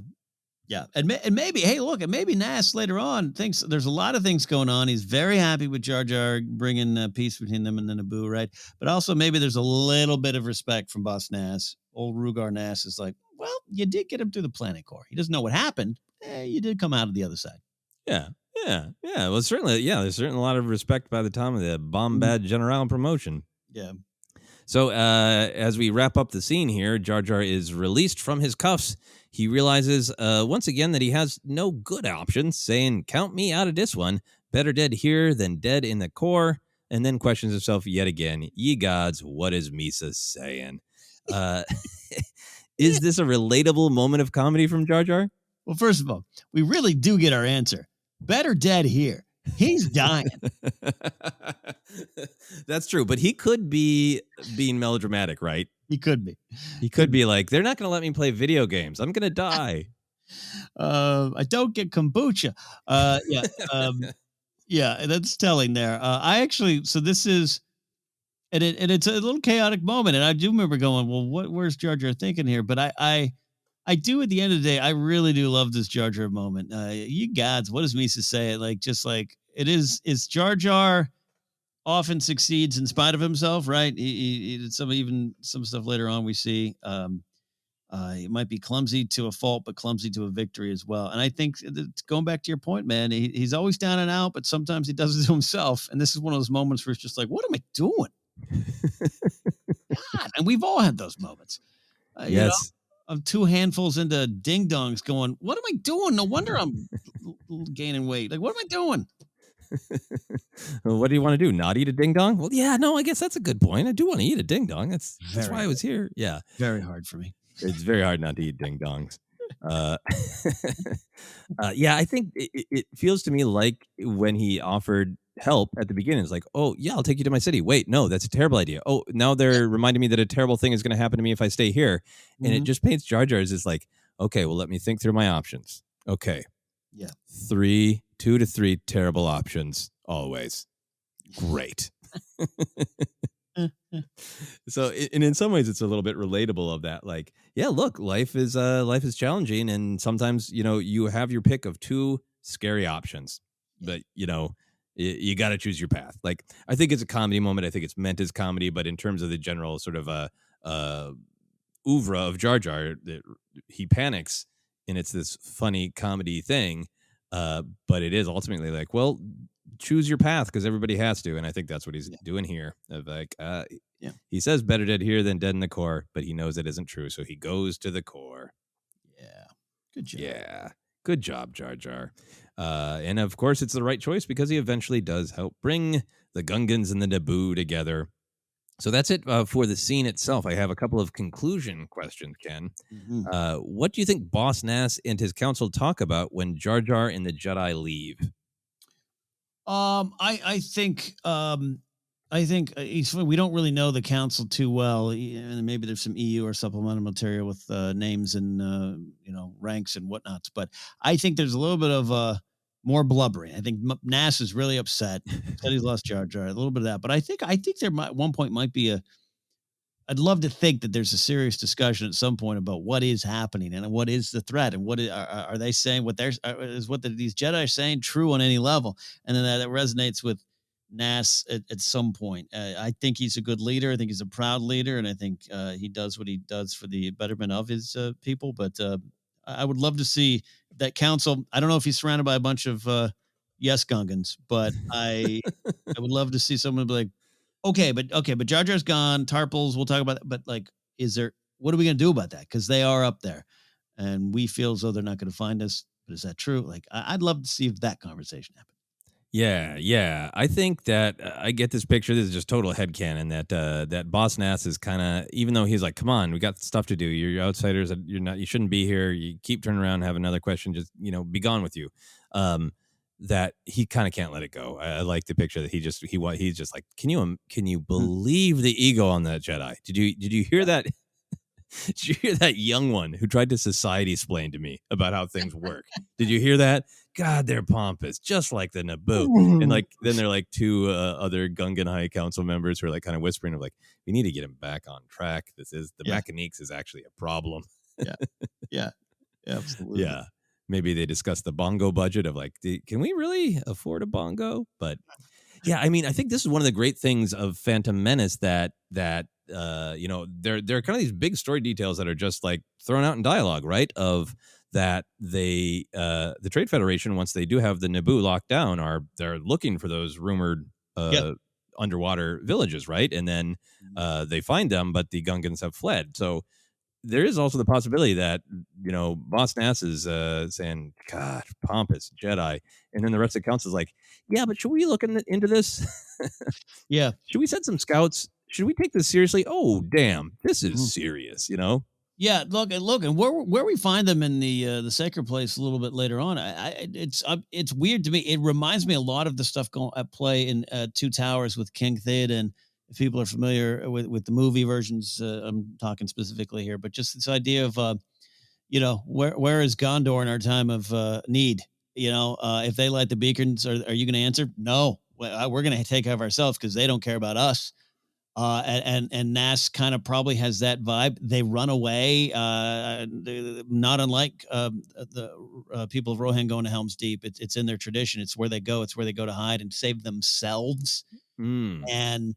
Yeah. And maybe, hey, look, and maybe Nass later on thinks there's a lot of things going on. He's very happy with Jar Jar bringing peace between them and the Naboo, right? But also maybe there's a little bit of respect from Boss Nass. Old Rugar Nass is like, well, you did get him through the planet core. He doesn't know what happened. You did come out of the other side. Yeah. Well, certainly, there's certainly a lot of respect by the time of the Bombad General promotion. Yeah. So as we wrap up the scene here, Jar Jar is released from his cuffs. He realizes once again that he has no good options, saying, count me out of this one. Better dead here than dead in the core. And then questions himself yet again. Ye gods, what is Misa saying? Is this a relatable moment of comedy from Jar Jar? Well, first of all, we really do get our answer. Better dead here. He's dying. That's true, but he could be being melodramatic, right? He could be. He could be like, they're not going to let me play video games. I'm going to die. I don't get kombucha. Yeah. Yeah, that's telling there. I actually, so this is, and it's a little chaotic moment. And I do remember going, well, where's Jar Jar thinking here? But I do at the end of the day, I really do love this Jar Jar moment. You gods, what does Misa say? Like, just like it's Jar Jar often succeeds in spite of himself, right? He did some stuff later on we see. He might be clumsy to a fault, but clumsy to a victory as well. And I think going back to your point, man, he's always down and out, but sometimes he does it to himself. And this is one of those moments where it's just like, what am I doing? God, and we've all had those moments. Yes. You know, of two handfuls into ding dongs going, what am I doing? No wonder I'm gaining weight. Like, what am I doing? Well, what do you want to do? Not eat a ding dong? Well, yeah, no, I guess that's a good point. I do want to eat a ding dong. That's why I was here. Yeah. Very hard for me. It's very hard not to eat ding dongs. Yeah, I think it feels to me like when he offered help at the beginning, it's like, oh, yeah, I'll take you to my city. Wait, no, that's a terrible idea. Oh, now they're reminding me that a terrible thing is going to happen to me if I stay here. And it just paints Jar Jar as like, okay, well, let me think through my options. Okay. Yeah. 2 to 3 terrible options always. Great. So, and in some ways, it's a little bit relatable of that. Like, yeah, look, life is challenging, and sometimes you have your pick of 2 scary options, but you got to choose your path. Like, I think it's a comedy moment. I think it's meant as comedy, but in terms of the general sort of oeuvre of Jar Jar, he panics, and it's this funny comedy thing. But it is ultimately like, well, choose your path because everybody has to, and I think that's what he's doing here. Of like, he says better dead here than dead in the core, but he knows it isn't true, so he goes to the core. Yeah, good job. Yeah, good job, Jar Jar. And of course, it's the right choice because he eventually does help bring the Gungans and the Naboo together. So that's it for the scene itself. I have a couple of conclusion questions, Ken. What do you think Boss Nass and his council talk about when Jar Jar and the Jedi leave? I think we don't really know the council too well, and maybe there's some EU or supplemental material with names and ranks and whatnots. But I think there's a little bit of more blubbering. I think Nass is really upset. Said he's lost Jar Jar. A little bit of that, but I think there might one point might be I'd love to think that there's a serious discussion at some point about what is happening and what is the threat and what are they saying? What these Jedi are saying true on any level? And then that resonates with Nass at some point. I think he's a good leader. I think he's a proud leader, and I think he does what he does for the betterment of his people. But I would love to see that council. I don't know if he's surrounded by a bunch of yes, Gungans, but I would love to see someone be like, okay, but Jar Jar's gone. Tarpals, we'll talk about that. But like, what are we gonna do about that? Because they are up there, and we feel as though they're not going to find us. But is that true? Like, I'd love to see if that conversation happened. Yeah, yeah. I think that I get this picture. This is just total headcanon that Boss Nass is kind of, even though he's like, come on, we got stuff to do. You're outsiders. You shouldn't be here. You keep turning around and have another question. Just, be gone with you. That he kind of can't let it go. I like the picture that he's just like, can you believe the ego on that Jedi? Did you hear that? Did you hear that young one who tried to society explain to me about how things work? Did you hear that? God, they're pompous, just like the Naboo. And like, then they're like two other Gungan High Council members who are like kind of whispering of like, we need to get him back on track. The mechaniques is actually a problem. Yeah, absolutely. Yeah. Maybe they discuss the bongo budget of like, can we really afford a bongo? But yeah, I mean, I think this is one of the great things of Phantom Menace that there are kind of these big story details that are just like thrown out in dialogue, right? Of that the Trade Federation, once they do have the Naboo locked down, they're looking for those rumored underwater villages, right? And then they find them, but the Gungans have fled. So there is also the possibility that, Boss Nass is saying, God, pompous Jedi. And then the rest of the council is like, yeah, but should we look into this? Yeah. Should we send some scouts? Should we take this seriously? Oh, damn, this is serious, Yeah, look, and where we find them in the sacred place a little bit later on, it's weird to me. It reminds me a lot of the stuff going at play in Two Towers with King Theoden. If people are familiar with the movie versions, I'm talking specifically here, but just this idea of where is Gondor in our time of need? If they light the beacons, are you going to answer? No, we're going to take care of ourselves because they don't care about us. And Nass kind of probably has that vibe. They run away, not unlike the people of Rohan going to Helm's Deep. It's in their tradition. It's where they go. It's where they go to hide and save themselves. And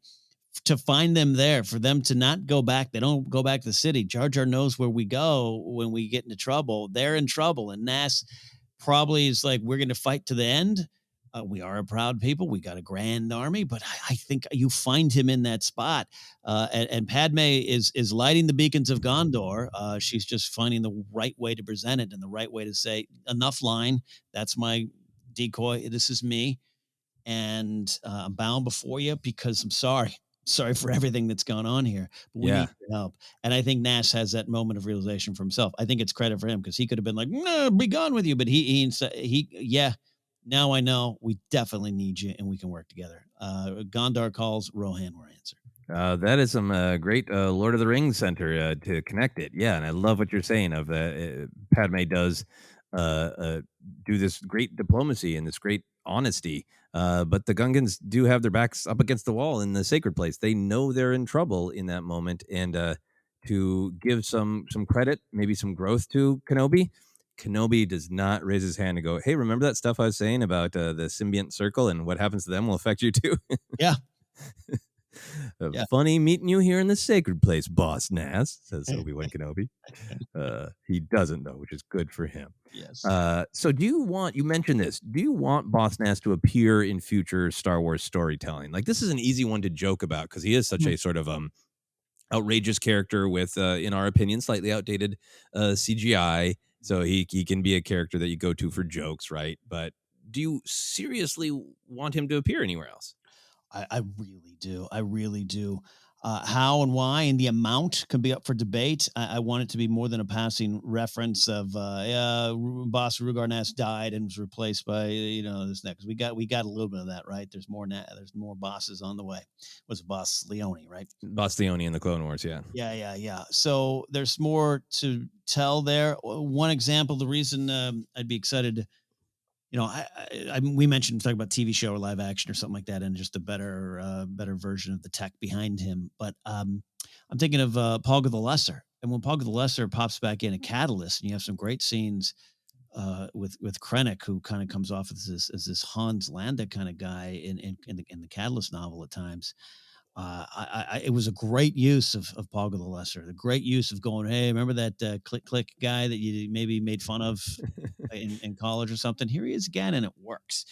to find them there, for them to not go back, they don't go back to the city. Jar Jar knows where we go when we get into trouble. They're in trouble, and Nass probably is like, we're going to fight to the end. We are a proud people. We got a grand army, but I think you find him in that spot. And Padme is lighting the beacons of Gondor. She's just finding the right way to present it and the right way to say, enough line. That's my decoy. This is me. And I'm bound before you because I'm sorry. Sorry for everything that's gone on here, but we need your help. And I think Nass has that moment of realization for himself. I think it's credit for him because he could have been like, no, be gone with you. But now I know we definitely need you and we can work together. Gondar calls, Rohan will answer. That is some great Lord of the Rings center to connect it. Yeah, and I love what you're saying of Padme does do this great diplomacy and this great honesty. But the Gungans do have their backs up against the wall in the sacred place. They know they're in trouble in that moment. And to give some credit, maybe some growth to Kenobi does not raise his hand and go, hey, remember that stuff I was saying about the symbiont circle and what happens to them will affect you too? Yeah. Funny meeting you here in the sacred place, Boss Nass, says Obi-Wan Kenobi. He doesn't though, which is good for him. Yes. So you mentioned this, do you want Boss Nass to appear in future Star Wars storytelling? Like, this is an easy one to joke about because he is such a sort of outrageous character with, in our opinion, slightly outdated CGI. So he can be a character that you go to for jokes, right? But do you seriously want him to appear anywhere else? I really do. I really do. How and why and the amount can be up for debate. I want it to be more than a passing reference of Boss Rugar Nass died and was replaced by this next. We got a little bit of that, right? There's more there's more bosses on the way. Was Boss Leone, right? Boss Leone in the Clone Wars, yeah. Yeah. So there's more to tell there. One example, the reason I'd be excited. We mentioned talking about TV show or live action or something like that, and just a better version of the tech behind him. But I'm thinking of Poggle the Lesser, and when Poggle the Lesser pops back in a Catalyst, and you have some great scenes with Krennic, who kind of comes off as this Hans Landa kind of guy in the Catalyst novel at times. It was a great use of Poggle the Lesser, the great use of going, hey, remember that click guy that you maybe made fun of in college or something? Here he is again, and it works.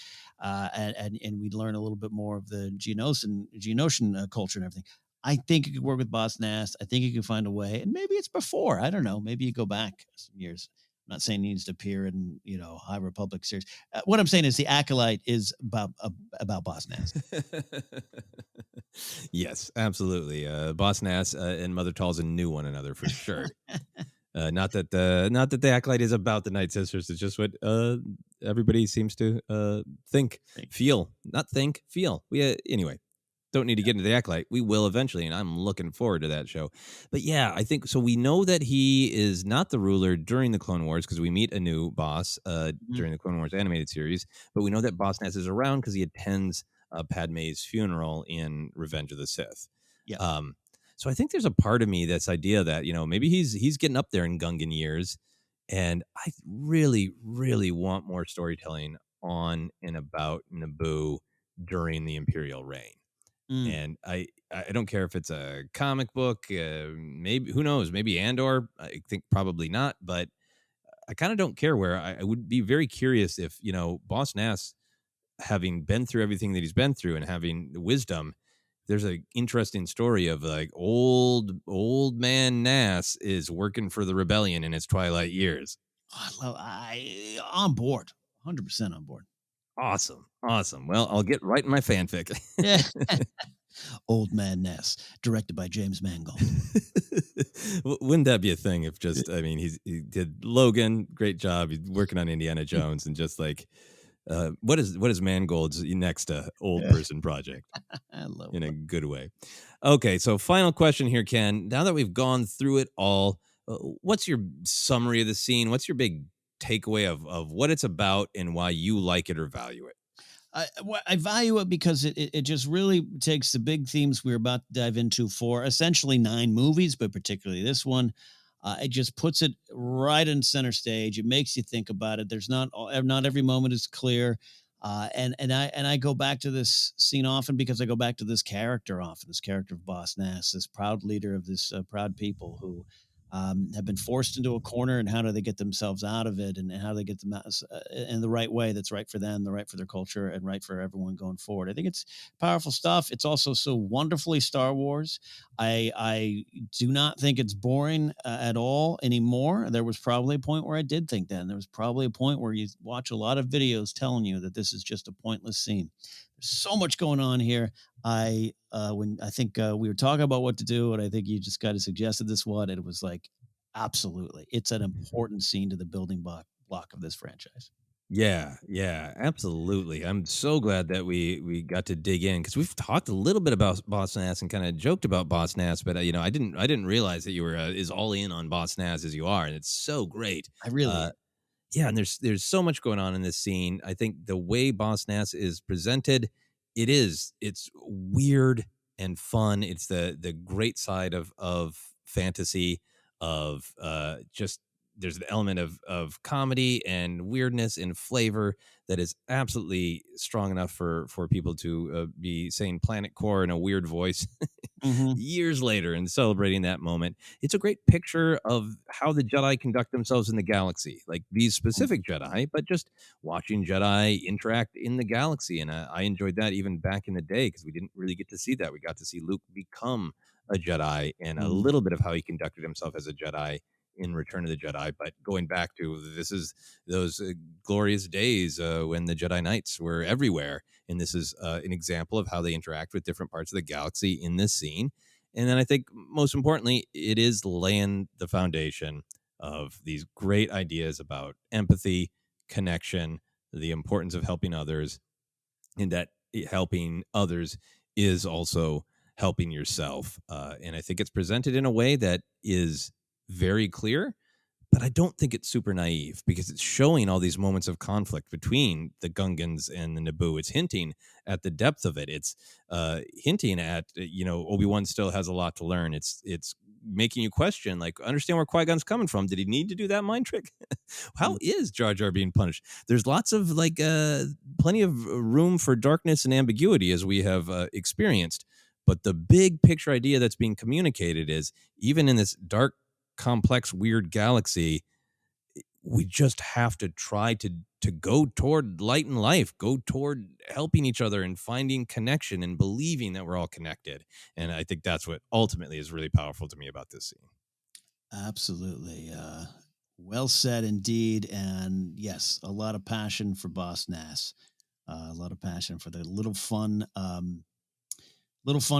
and we learn a little bit more of the Geonosian culture and everything. I think you could work with Boss Nass. I think you can find a way, and maybe it's before. I don't know. Maybe you go back some years. I'm not saying he needs to appear in High Republic series. What I'm saying is the Acolyte is about Boss Nass. Yes, absolutely. Boss Nass and Mother Talzin knew one another for sure. Not that the Acolyte is about the Night Sisters. It's just what everybody seems to feel. Not think, feel. We anyway. Don't need to get into the Acolyte. We will eventually, and I'm looking forward to that show. But yeah, I think so. We know that he is not the ruler during the Clone Wars because we meet a new boss during the Clone Wars animated series. But we know that Boss Nass is around because he attends Padme's funeral in Revenge of the Sith. Yeah. So I think there's a part of me that's idea that maybe he's getting up there in Gungan years, and I really, really want more storytelling on and about Naboo during the Imperial reign. And I don't care if it's a comic book, maybe, who knows, maybe Andor. I think probably not, but I kind of don't care where. I would be very curious if, Boss Nass, having been through everything that he's been through and having the wisdom, there's an interesting story of like old man Nass is working for the rebellion in his twilight years. I on board, 100% on board. Awesome. Well, I'll get right in my fanfic. Yeah. Old Man Nass, directed by James Mangold. Wouldn't that be a thing if just, he did Logan, great job. He's working on Indiana Jones, and just like, what is Mangold's next old person project? I love in a good way. Okay, so final question here, Ken. Now that we've gone through it all, what's your summary of the scene? What's your big takeaway of what it's about and why you like it or value it? I value it because it just really takes the big themes we're about to dive into for essentially 9 movies, but particularly this one. It just puts it right in center stage. It makes you think about it. There's not every moment is clear. And I go back to this scene often because I go back to this character often, this character of Boss Nass, this proud leader of this proud people who have been forced into a corner, and how do they get themselves out of it, and how do they get them out in the right way that's right for them, the right for their culture, and right for everyone going forward. I think it's powerful stuff. It's also so wonderfully Star Wars. I do not think it's boring at all anymore. There was probably a point where I did think that, and there was probably a point where you watch a lot of videos telling you that this is just a pointless scene. There's so much going on here. We were talking about what to do, and I think you just kind of suggested this one, and it was like, absolutely, it's an important scene to the building block of this franchise. Yeah, absolutely. I'm so glad that we got to dig in, because we've talked a little bit about Boss Nass and kind of joked about Boss Nass, but I didn't realize that you were as all in on Boss Nass as you are, and it's so great. I really. Yeah, and there's so much going on in this scene. I think the way Boss Nass is presented, it's weird and fun. It's the great side of fantasy, of just, there's an element of comedy and weirdness and flavor that is absolutely strong enough for people to be saying Planet Core in a weird voice years later and celebrating that moment. It's a great picture of how the Jedi conduct themselves in the galaxy, like these specific Jedi, but just watching Jedi interact in the galaxy. And I enjoyed that even back in the day, because we didn't really get to see that. We got to see Luke become a Jedi and a little bit of how he conducted himself as a Jedi in Return of the Jedi. But going back to, this is those glorious days when the Jedi Knights were everywhere, and this is an example of how they interact with different parts of the galaxy in this scene. And then I think most importantly, it is laying the foundation of these great ideas about empathy, connection, the importance of helping others, and that helping others is also helping yourself. And I think it's presented in a way that is very clear, but I don't think it's super naive, because it's showing all these moments of conflict between the Gungans and the Naboo. It's hinting at the depth of it. It's hinting at, Obi-Wan still has a lot to learn. It's making you question, like, understand where Qui-Gon's coming from. Did he need to do that mind trick? How is Jar Jar being punished? There's lots of plenty of room for darkness and ambiguity, as we have experienced. But the big picture idea that's being communicated is, even in this dark, complex, weird galaxy, we just have to try to go toward light and life, go toward helping each other and finding connection and believing that we're all connected. And I think that's what ultimately is really powerful to me about this scene. Absolutely. Well said indeed. And yes, a lot of passion for Boss Nass. A lot of passion for the little fun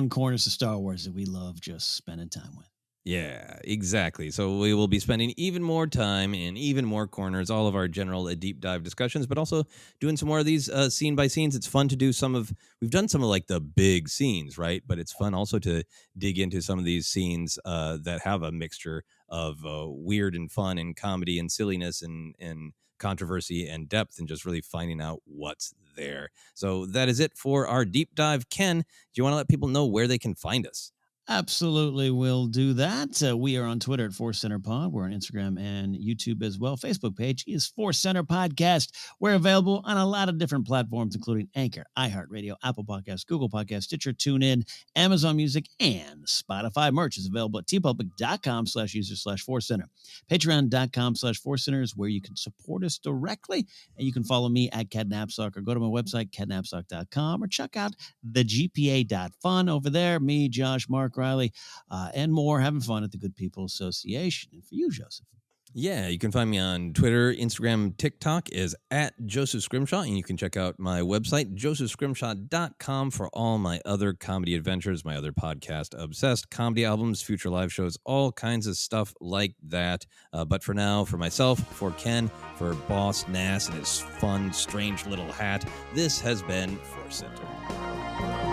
corners of Star Wars that we love just spending time with. Yeah, exactly. So we will be spending even more time in even more corners, all of our general deep dive discussions, but also doing some more of these scene by scenes. It's fun to do we've done some of like the big scenes, right? But it's fun also to dig into some of these scenes that have a mixture of weird and fun and comedy and silliness and controversy and depth, and just really finding out what's there. So that is it for our deep dive. Ken, do you want to let people know where they can find us? Absolutely, will do that. We are on Twitter at ForceCenter Pod. We're on Instagram and YouTube as well. Facebook page is ForceCenter Podcast. We're available on a lot of different platforms, including Anchor, iHeartRadio, Apple Podcasts, Google Podcasts, Stitcher, TuneIn, Amazon Music, and Spotify. Merch is available at tpublic.com/user/ForceCenter. Patreon.com/ForceCenter is where you can support us directly. And you can follow me at Ken Napzok, or go to my website, kennapzok.com, or check out the GPA.fun over there. Me, Josh, Mark, Riley, and more, having fun at the Good People Association. And for you, Joseph? Yeah, you can find me on Twitter, Instagram, TikTok is at Joseph Scrimshaw, and you can check out my website, josephscrimshaw.com, for all my other comedy adventures, my other podcast, Obsessed, comedy albums, future live shows, all kinds of stuff like that. But for now, for myself, for Ken, for Boss Nass and his fun, strange little hat, this has been ForceCenter.